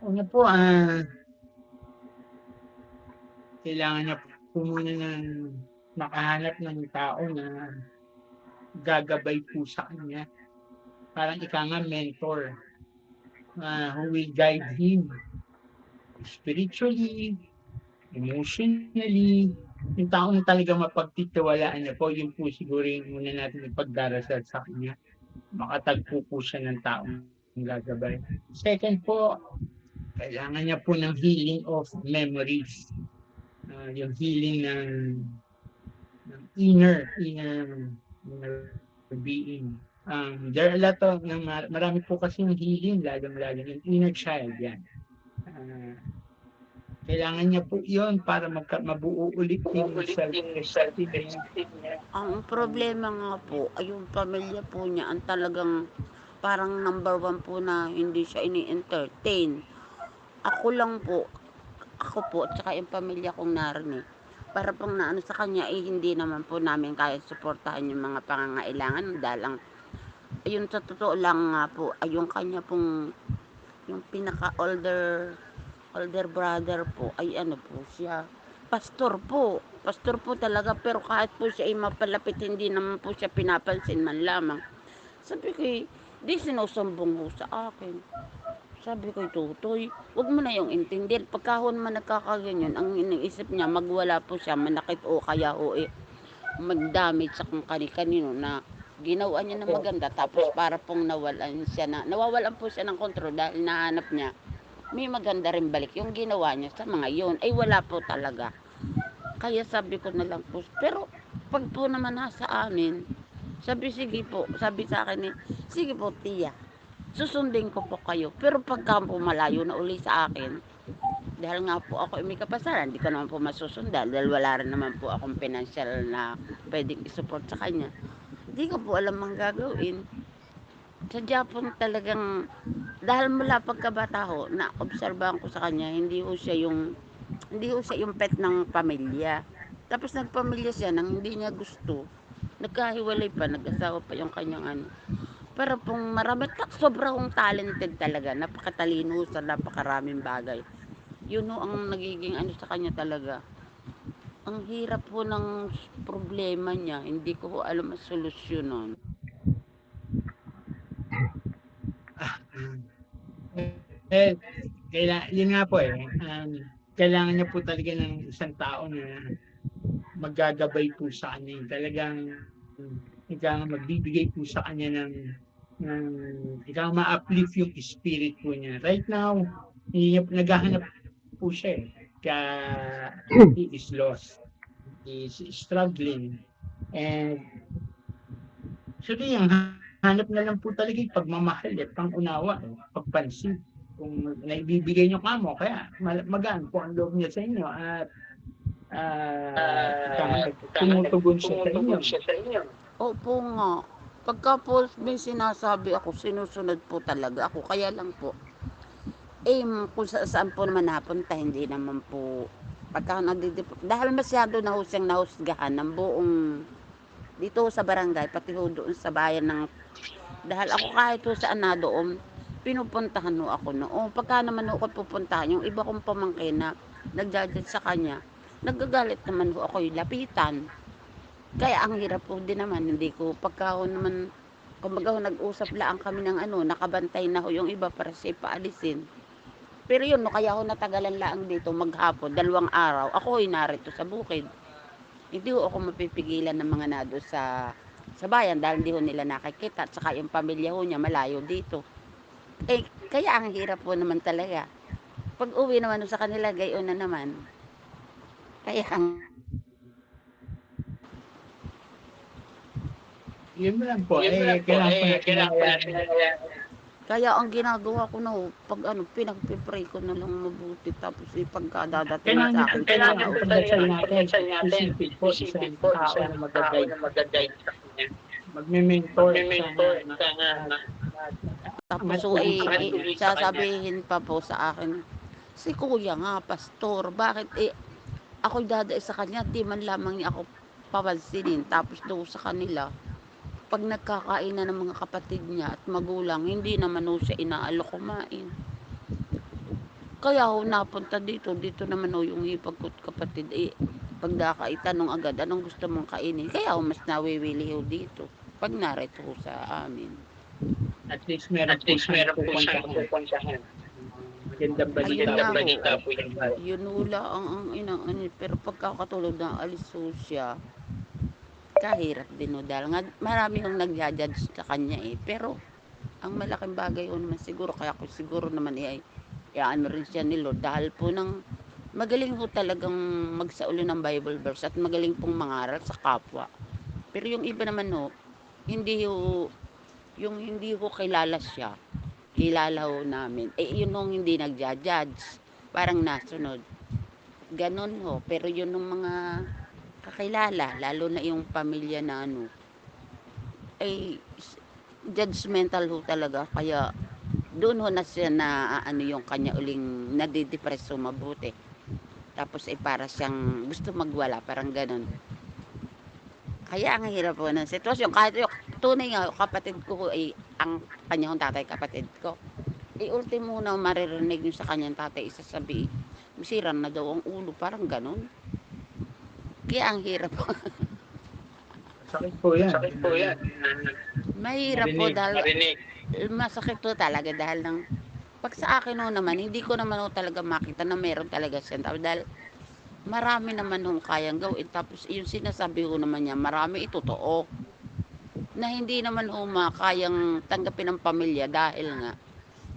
Una po, kailangan niya po muna ng makahanap ng tao na gagabay po sa kanya. Parang mentor, who will guide him spiritually, emotionally. Yung taong talaga mapagtitiwalaan niya po, yun po siguro yung muna natin ipagdarasal sa kanya. Makatagpo po siya ng taong gagabay. Second po, kailangan niya po ng healing of memories. Yung healing ng inner being. There are a lot of, marami po kasi yung healing, lalo yung inner child yan. Kailangan niya po yun para mabuo ulit yung self-esteem niya. Ang problema nga po ay yung pamilya po niya ang talagang parang number 1 po na hindi siya ini-entertain. Ako po at saka yung pamilya kong naroon para pong naano sa kanya hindi naman po namin kaya suportahan yung mga pangangailangan dahil ayun sa totoo lang nga po ay yung kanya pong yung pinaka older brother po ay po siya pastor po talaga, pero kahit po siya ay mapalapit hindi naman po siya pinapansin man lamang. Sabi ko di sinusumbong ho sa akin. Sabi ko, Tutoy, wag mo na yung intindihin. Pagkahon man nagkakaganyan, ang iniisip niya, magwala po siya, manakit o kaya mag-damage sa kung kani-kanino na ginawa niya na maganda. Tapos para pong nawawalan po siya ng kontrol dahil nahanap niya, may maganda rin balik yung ginawa niya sa mga yun. Ay wala po talaga. Kaya sabi ko na lang po, pero pag po naman nasa amin, sabi sa akin sige po tiya, susundin ko po kayo. Pero pagka po malayo na uli sa akin, dahil nga po ako may kapasaran, hindi ko naman po masusundan dahil wala rin naman po akong financial na pwedeng isupport sa kanya. Hindi ko po alam ang gagawin. Sadya po talagang, dahil mula pagkabata ho, na-obserbahan ko sa kanya, hindi ho siya yung pet ng pamilya. Tapos nagpamilya siya nang hindi niya gusto. Nagkahiwalay pa, nag-asawa pa yung kanyang Pero pong sobrang talented talaga, napakatalino sa napakaraming bagay. Yun ang nagiging sa kanya talaga. Ang hirap po ng problema niya, hindi ko alam ang solusyon nun. Yun nga po kailangan niya po talaga ng isang tao na maggagabay po sa kanya. Talagang magbibigay po sa kanya ng ma-uplift yung spirit po niya. Right now, naghahanap po siya kaya he is lost. He is struggling. And yung hanap na lang po talaga yung pagmamahal pang-unawa, pagpansin. Kung naibibigay niyo kamo, kaya magaan po ang loob niya sa inyo at tumutugon siya sa inyo. Opo nga. Pagka po may sinasabi ako, sinusunod po talaga ako. Kaya lang po, kung saan po naman napunta, hindi naman po, dahil masyado na siyang nahusgahan ng buong dito sa barangay, pati ho doon sa bayan ng, dahil ako kahit ho saan na doon, pinupuntahan ho ako noon. Pagka naman ho ako pupuntahan, yung iba kong pamangkin na nagdadad sa kanya, nagagalit naman ho ako yung lapitan. Kaya ang hirap po din naman, hindi ko, pagka ho naman, kumbaga ho, nag-usap lang kami ng nakabantay na ho yung iba para siya paalisin. Pero yun, no, kaya ho natagalan lang dito maghapon, 2 araw, ako ho'y narito sa bukid. Hindi ho ako mapipigilan ng mga nado sa bayan dahil hindi ho nila nakikita at saka yung pamilya ho niya malayo dito. Kaya ang hirap po naman talaga. Pag uwi naman ho sa kanila, gayon na naman. Kaya Yun lang po, kailangan po natin kaya ang ginagawa ko na ho, pag pinagpipray ko na lang mabuti tapos pagka dadating sa akin, kailangan po pagdasal natin, isipin po isang tao na mag-guide sa kanya. Magme-mentor ka nga. tapos ho, sasabihin pa po sa akin, si kuya nga, pastor, bakit ako'y dadai sa kanya, di man lamang niya ako papansinin, tapos doon sa kanila, pag nagkakainan ng mga kapatid niya at magulang, hindi naman ho siya inaalok kumain. Kaya ho napunta dito naman ho yung hipag kapatid, pagdaka itanong agad, anong gusto mong kainin? Kaya ho mas nawiwili ho dito, pag narito ho sa amin. At least meron po siyang pupuntahan. Magandang balita po yun. Yun hula ang pero pagkakatulog na alis ho siya, kahirap din ho dahil nga marami hong nag-judge sa kanya pero ang malaking bagay ho naman siguro, kaya ko siguro naman rin siya ni Lord dahil po magaling ho talagang magsauli ng Bible verse at magaling pong mangaral sa kapwa. Pero yung iba naman ho, hindi ho kilala siya, kilala ho namin, yun ho hindi nag-judge, parang nasunod ganon ho. Pero yun ng mga kakilala, lalo na yung pamilya na judgmental ho talaga, kaya doon ho na siya na yung kanya uling nadidepress ho mabuti, tapos para siyang gusto magwala, parang ganon. Kaya ang hirap po ng sitwasyon, kahit yung tunay nga kapatid ko ang kanyang tatay, kapatid ko, ultimo na maririnig nyo sa kanyang tatay, isasabi, masira na daw ang ulo, parang ganon. Kaya ang hirap po. Sakit po yan. Mahirap po dahil masakit po talaga dahil pag sa akin ho naman, hindi ko naman ho talaga makita na meron talaga siya. Dahil marami naman hong kayang gawin. Tapos yung sinasabi ho naman niya, marami totoo. Na hindi naman ho makayang tanggapin ng pamilya dahil nga,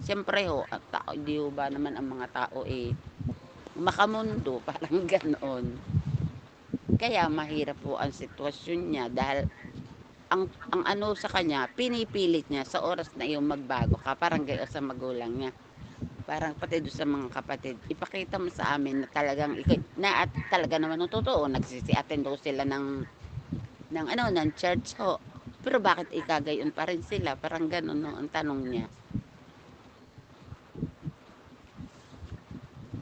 siyempre ho, hindi ho ba naman ang mga tao makamundo, parang ganoon. Kaya mahirap po ang sitwasyon niya dahil ang sa kanya, pinipilit niya sa oras na yung magbago ka, parang gayon sa magulang niya. Parang pati doon sa mga kapatid, ipakita mo sa amin na talagang at talaga naman ng totoo, nagsisi-attend daw sila ng church ho. Pero bakit ikagayon pa rin sila? Parang gano'n no, ang tanong niya.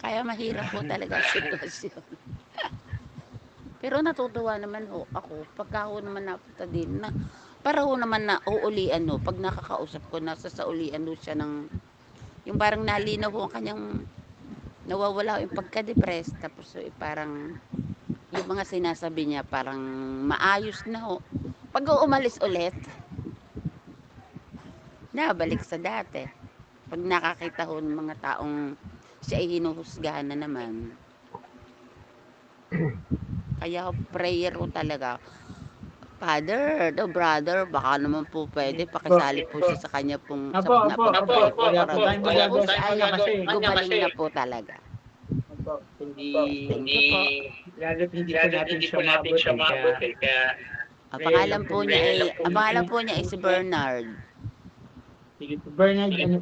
Kaya mahirap po talaga ang sitwasyon. Pero natutuwa naman ho ako pagka ho naman napunta din na para ho naman na uulian ho, pag nakakausap ko nasa saulian ho siya ng yung parang nalinaw ho ang kanyang nawawala yung pagka-depressed, tapos parang yung mga sinasabi niya parang maayos na ho. Pag umalis ulit, nabalik sa dati. Pag nakakita ho ng mga taong siya ay hinuhusgahan na naman. Kaya prayer ho talaga. Father, brother, baka naman po pwede pakisali po siya sa kanya pong Wala po tayong magagawa sa kanya kasi gumaling na po talaga. Hindi po natin siya maabot. Ang pangalan po niya ay si Bernard. Sige po. Bernard, ano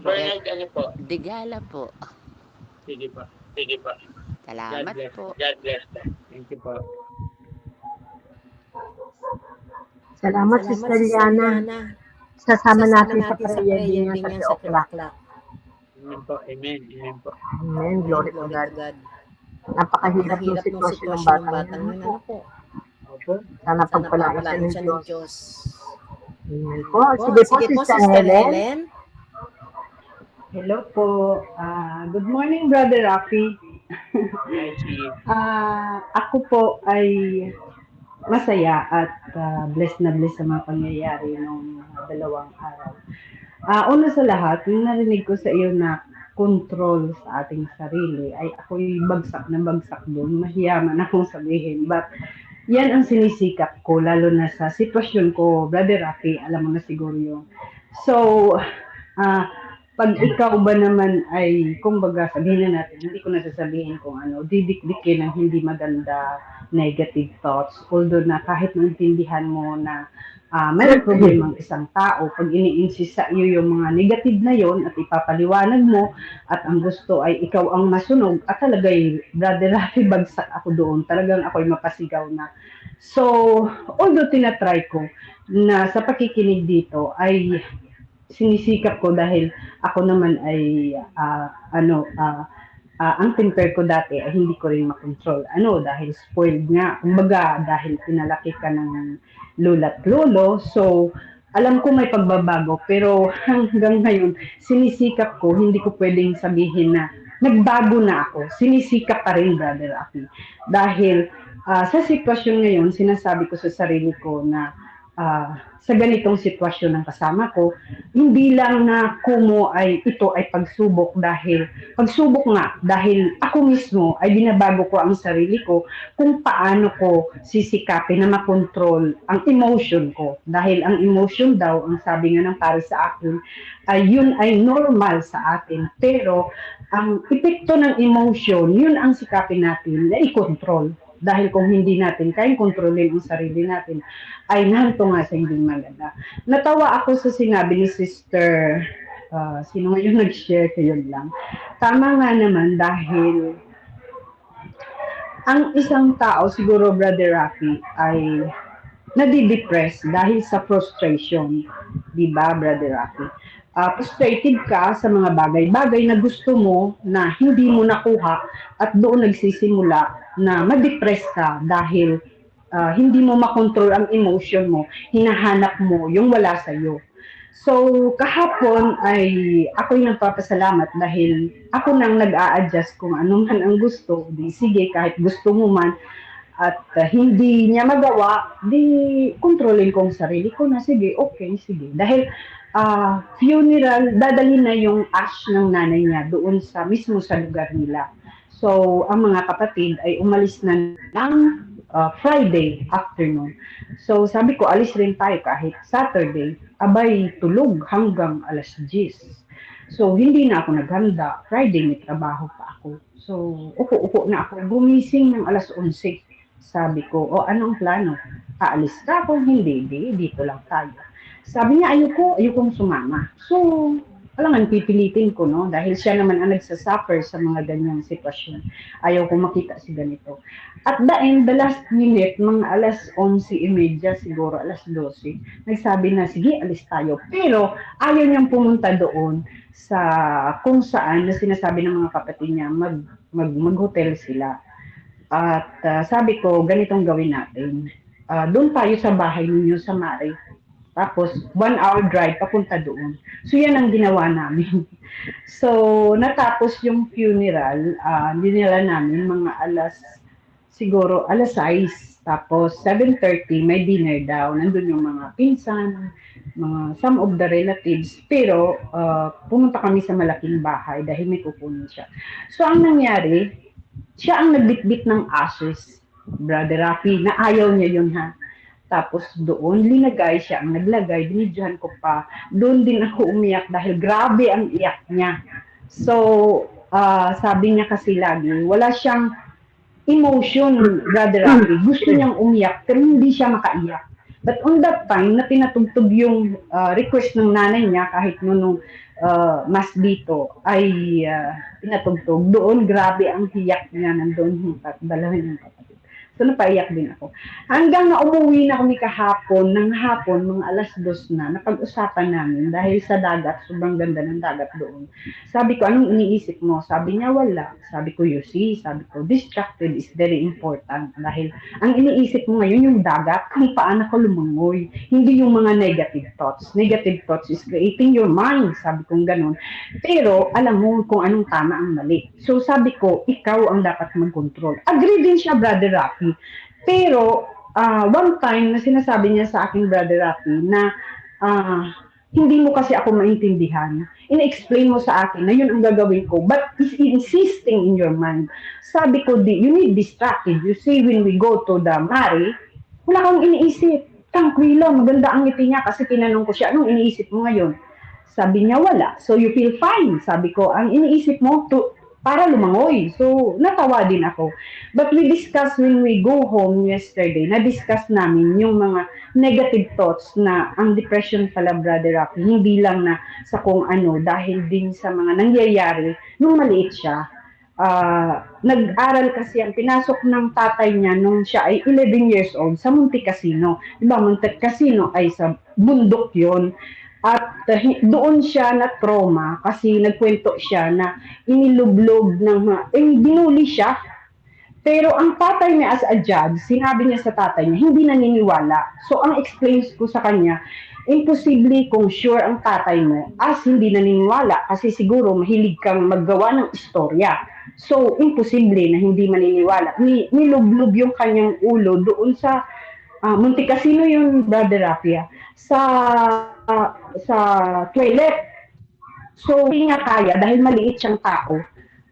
po? Digala po. Sige po. Salamat po. God bless po. Thank you po. Salamat, Sister Liana. Sasama natin sa prayer din niya sa 3 o'clock. Amen po. Amen po. Amen. Glory to God. Napakahirap ng sitwasyon ng batang yun. Sana pagpalain siya ng ng Diyos. Diyos. Ayan po. Sige po, Sister Helen. Hello po. Good morning, Brother Rafi. Hi, Chief. Ako po ay masaya at blessed na blessed sa mga pangyayari ng 2 araw. Una sa lahat, yung narinig ko sa iyo na control sa ating sarili, ay ako'y bagsak na bagsak doon. Mahiyaman akong sabihin. But yan ang sinisikap ko, lalo na sa sitwasyon ko, Brother Rafi, alam mo na siguro yun. So, pag ikaw ba naman ay, kumbaga, sabihin na natin, hindi ko nasasabihin kung ano, didikdikin ng hindi maganda negative thoughts. Although na kahit maintindihan mo na may problema ang isang tao, pag ini-insist sa iyo yung mga negative na yon at ipapaliwanag mo at ang gusto ay ikaw ang masunog, at talaga'y, Brother Rafi, bagsak ako doon. Talagang ako'y mapasigaw na. So, although tinatry ko na sa pakikinig dito ay sinisikap ko dahil ako naman ay ang temper ko dati ay hindi ko rin makontrol. Dahil spoiled nga. Kumbaga, dahil pinalaki ka ng lula't lolo. So, alam ko may pagbabago. Pero hanggang ngayon, sinisikap ko, hindi ko pwedeng sabihin na nagbago na ako. Sinisikap pa rin, Brother Aki. Dahil sa sitwasyon ngayon, sinasabi ko sa sarili ko na sa ganitong sitwasyon ng kasama ko, hindi lang na kumo ay ito ay pagsubok dahil ako mismo ay binabago ko ang sarili ko kung paano ko sisikapin na makontrol ang emotion ko. Dahil ang emotion daw, ang sabi nga ng pare sa akin, ay yun ay normal sa atin. Pero ang epekto ng emotion, yun ang sikapin natin na i-control. Dahil kung hindi natin kayang kontrolin ang sarili natin, ay nahanto nga sa hindi maganda. Natawa ako sa sinabi ni Sister, sino nga yung nag-share, kayo lang. Tama nga naman dahil ang isang tao, siguro Brother Rafi, ay nadidepress dahil sa frustration. Diba, Brother Rafi? Frustrated ka sa mga bagay-bagay na gusto mo na hindi mo nakuha at doon nagsisimula na ma-depress ka dahil hindi mo makontrol ang emotion mo, hinahanap mo yung wala sa'yo. So, kahapon ay ako yung nagpapasalamat dahil ako nang nag-a-adjust kung ano man ang gusto. Di sige, kahit gusto mo man at hindi niya magawa, di kontrolin ko ang sarili ko na sige, okay, sige. Dahil funeral, dadalhin na yung ash ng nanay niya doon sa mismo sa lugar nila. So, ang mga kapatid ay umalis na ng Friday afternoon. So, sabi ko, alis rin tayo kahit Saturday. Abay, tulog hanggang alas 10. So, hindi na ako naghanda. Friday, may trabaho pa ako. So, upo-upo na ako. Gumising ng alas 11. Sabi ko, anong plano? Aalis ka? Kung hindi, dito lang tayo. Sabi niya, ayokong sumama. So, alangan pipilitin ko, no? Dahil siya naman ang nagsasuffer sa mga ganyang sitwasyon. Ayaw ko makita si ganito. At the last minute, mga alas 11:30, siguro alas 12, nagsabi na, sige, alis tayo. Pero, ayaw niyang pumunta doon sa kung saan na sinasabi ng mga kapatid niya, mag-hotel sila. At sabi ko, ganitong gawin natin. Doon tayo sa bahay ninyo sa Mare. Tapos, 1 hour drive papunta doon. So, yan ang ginawa namin. So, natapos yung funeral, dinala namin mga siguro alas 6. Tapos, 7:30, may dinner daw. Nandun yung mga pinsan, some of the relatives. Pero, pumunta kami sa malaking bahay dahil may kukunin siya. So, ang nangyari, siya ang nagbitbit ng ashes, Brother Rafi, na ayaw niya yun, ha. Tapos doon, linagay siya ang naglagay, binidyohan ko pa. Doon din ako umiyak dahil grabe ang iyak niya. So, sabi niya kasi lagi, wala siyang emotion, Brother Rafi. Gusto niyang umiyak, pero hindi siya makaiyak. But on that time, na pinatugtog yung request ng nanay niya, kahit nung mas dito, ay pinatugtog. Doon, grabe ang hiyak niya, nandun, dalawa ng kapatid. So, napaiyak din ako. Hanggang na umuwi na kami kahapon, ng hapon, mga 2:00 na, napag-usapan namin dahil sa dagat, sobrang ganda ng dagat doon. Sabi ko, anong iniisip mo? Sabi niya, wala. Sabi ko, you see, sabi ko, distracted is very important dahil ang iniisip mo ngayon yung dagat, kung paano ko lumangoy. Hindi yung mga negative thoughts. Negative thoughts is creating your mind, sabi kong ganun. Pero, alam mo kung anong tama ang mali. So, sabi ko, ikaw ang dapat mag-control. Agree din siya, Brother Rafi. Pero, one time na sinasabi niya sa akin, Brother Rafi, na hindi mo kasi ako maintindihan. Ina-explain mo sa akin na yun ang gagawin ko, but is insisting in your mind. Sabi ko, you need distracted. You see, when we go to the Mari, wala kang iniisip. Tranquilo, maganda ang ngiti niya kasi tinanong ko siya, anong iniisip mo ngayon? Sabi niya, wala. So, you feel fine. Sabi ko, ang iniisip mo, para lumangoy. So, natawa din ako. But we discussed when we go home yesterday, na-discuss namin yung mga negative thoughts na ang depression pala, Brother Rocky, hindi lang na sa kung ano, dahil din sa mga nangyayari nung maliit siya. Nag-aral kasi ang pinasok ng tatay niya nung siya ay 11 years old sa Monte Cassino. Diba, Monte Cassino ay sa bundok yon. At doon siya na trauma kasi nagkwento siya na inilublog ng binuli siya. Pero ang tatay niya as a judge, sinabi niya sa tatay niya, hindi naniniwala. So ang explains ko sa kanya, imposible kung sure ang tatay mo as hindi naniniwala kasi siguro mahilig kang maggawa ng istorya. So imposible na hindi maniniwala. Nilublob yung kanyang ulo doon sa Monte Cassino yung Brother Rapia sa toilet. So, hindi niya kaya dahil maliit siyang tao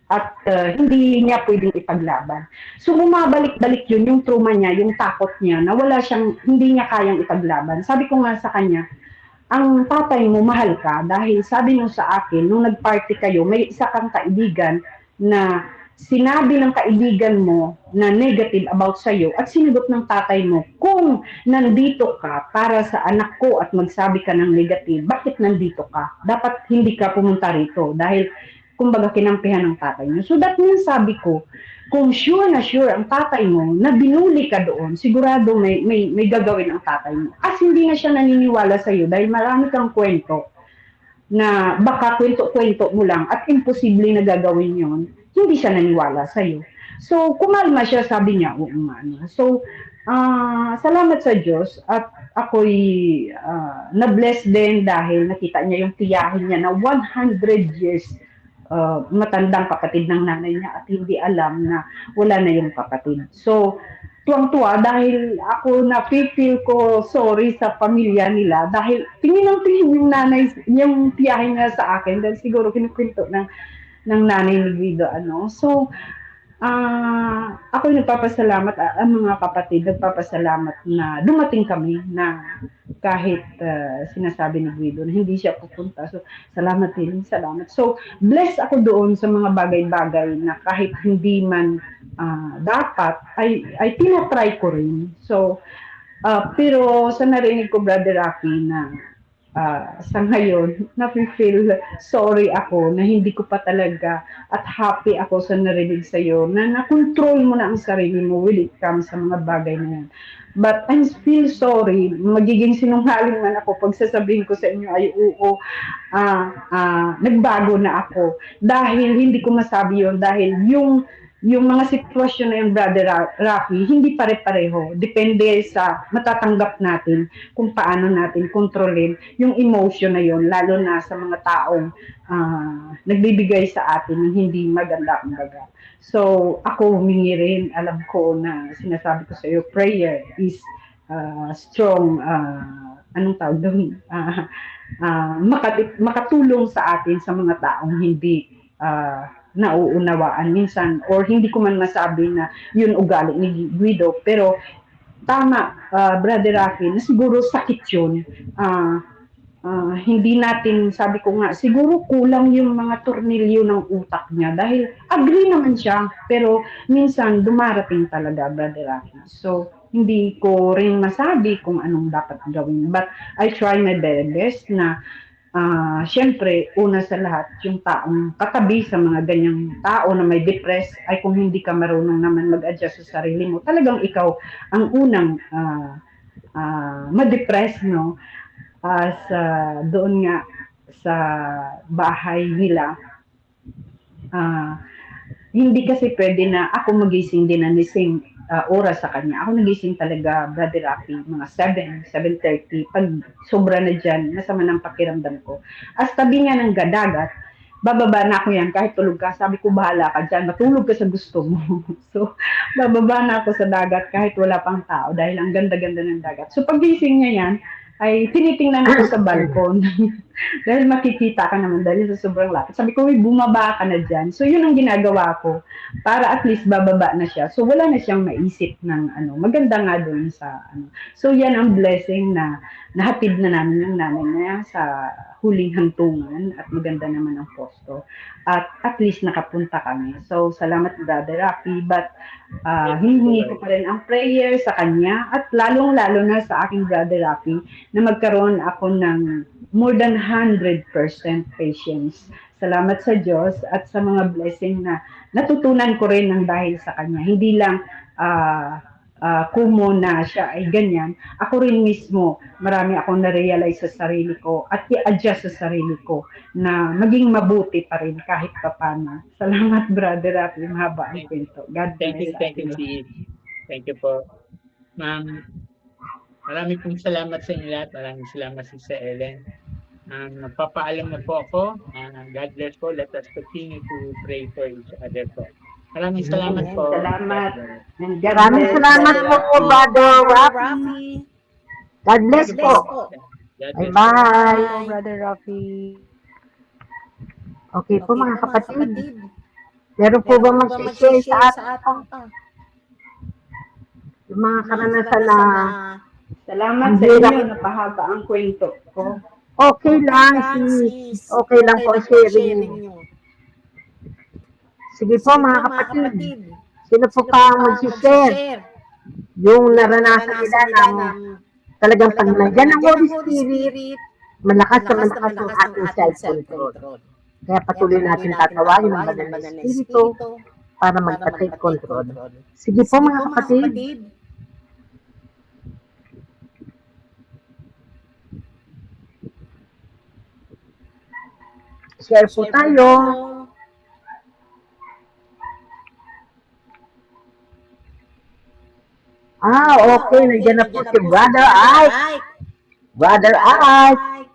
at hindi niya pwedeng ipaglaban. So, bumabalik-balik yun, yung trauma niya, yung takot niya, na hindi niya kayang ipaglaban. Sabi ko nga sa kanya, ang tatay mo mahal ka dahil sabi mo sa akin, nung nag-party kayo, may isa kang kaibigan na sinabi ng kaibigan mo na negative about sa'yo at sinagot ng tatay mo, kung nandito ka para sa anak ko at magsabi ka ng negative, bakit nandito ka? Dapat hindi ka pumunta rito dahil kumbaga kinampihan ng tatay mo. So that means sabi ko, kung sure na sure ang tatay mo na binuli ka doon, sigurado may gagawin ang tatay mo. As hindi na siya naniniwala sa'yo dahil marami kang kwento na baka kwento-kwento mo lang at imposible na gagawin yon, hindi siya naniwala sa'yo. So, kumalma siya, sabi niya, oo nga. So, salamat sa Diyos at ako'y na-bless din dahil nakita niya yung tiyahin niya na 100 years matandang kapatid ng nanay niya at hindi alam na wala na yung kapatid. So, tuwang-tuwa dahil ako na-feel ko sorry sa pamilya nila dahil tingin yung tiyahin niya sa akin dahil siguro kinukwento ng nanay ni Guido. So, ako'y nagpapasalamat, ang mga kapatid, nagpapasalamat na dumating kami na kahit sinasabi ni Guido na hindi siya pupunta. So, salamat din, salamat. So, bless ako doon sa mga bagay-bagay na kahit hindi man dapat, ay tinatry ko rin. So, pero sa narinig ko, Brother Rocky, na sa ngayon, na-feel sorry ako na hindi ko pa talaga at happy ako sa narinig sa'yo na na-control mo na ang sarili mo when it comes sa mga bagay na yan. But I feel sorry, magiging sinungaling man ako pag sasabihin ko sa inyo ay oo, nagbago na ako. Dahil hindi ko masabi yon dahil yung mga sitwasyon na yung Brother Rafi, hindi pare-pareho. Depende sa matatanggap natin kung paano natin kontrolin yung emotion na yon, lalo na sa mga taong nagbibigay sa atin ng hindi maganda kumbaga. So, ako humingi rin, alam ko na sinasabi ko sa iyo, prayer is strong, anong tawag doon? Makatulong sa atin sa mga taong hindi nauunawaan minsan or hindi ko man masabi na yun ugali ni Guido, pero tama, Brother Rafi, na siguro sakit yun. Hindi natin, sabi ko nga, siguro kulang yung mga tornilyo ng utak niya dahil agree naman siya, pero minsan dumarating talaga, Brother Rafi. So, hindi ko rin masabi kung anong dapat gawin, but I try my very best na Siyempre, una sa lahat, yung taong katabi sa mga ganyang tao na may depressed ay kung hindi ka marunong naman mag-adjust sa sarili mo, talagang ikaw ang unang ma-depress, no? Doon nga sa bahay nila, hindi kasi pwede na ako magising din ng same oras sa kanya. Ako nagising talaga, Brother Rocky, mga 7, 7:30. Pag sobra na dyan, nasama ng pakiramdam ko. As tabi nga ng dagat, bababa na ako yan kahit tulog ka. Sabi ko, bahala ka dyan, matulog ka sa gusto mo. So, bababa na ako sa dagat kahit wala pang tao dahil ang ganda-ganda ng dagat. So, pagising niya yan, ay tinitingnan ako sa balkon. Dahil makikita ka naman dahil sa sobrang lapit. Sabi ko, bumaba ka na dyan. So, yun ang ginagawa ko para at least bababa na siya. So, wala na siyang maisip ng maganda nga doon sa So, yan ang blessing na nahatid na namin ng nanay niya sa huling hantungan at maganda naman ang posto. At least nakapunta kami. So, salamat Brother Rocky. But, hihingi ko pa rin ang prayer sa kanya at lalong-lalo na sa aking Brother Rocky na magkaroon ako ng more than 100% patience. Salamat sa Diyos at sa mga blessing na natutunan ko rin ng dahil sa kanya. Hindi lang kumo na siya ay ganyan. Ako rin mismo, marami akong na-realize sa sarili ko at i-adjust sa sarili ko na maging mabuti pa rin kahit papano. Salamat, Brother Rafi. Mahaba ang kwento. God bless. Thank you, Sis. Thank you po. Ma'am, marami pong salamat sa inyo lahat. Maraming salamat sa Ellen. Magpapaalam na po ako. God bless po. Let us continue to pray for each other po. Maraming salamat po. Salamat. Maraming salamat po, Brother Rafi. God bless po. Bye-bye. Brother Rafi. Okay po mga kapatid. Meron po ba mag-share sa atin? Yung mga karanasan na salamat sa inyo. Napahaba ang kwento ko. okay lang, sis. Okay lang po ang sharing niyo. Sige po mga kapatid. Sino po pa mag-share? Yung naranasan nila ng talagang pag nandiyan ang Holy Spirit, malakas na malakas ang ating self-control. Kaya patuloy natin tatawagin ang banal na Espiritu para magpa-take control. Sige po mga kapatid. Share po tayo. Okay. Nandiyan na po si Brother Ike. Brother Ike.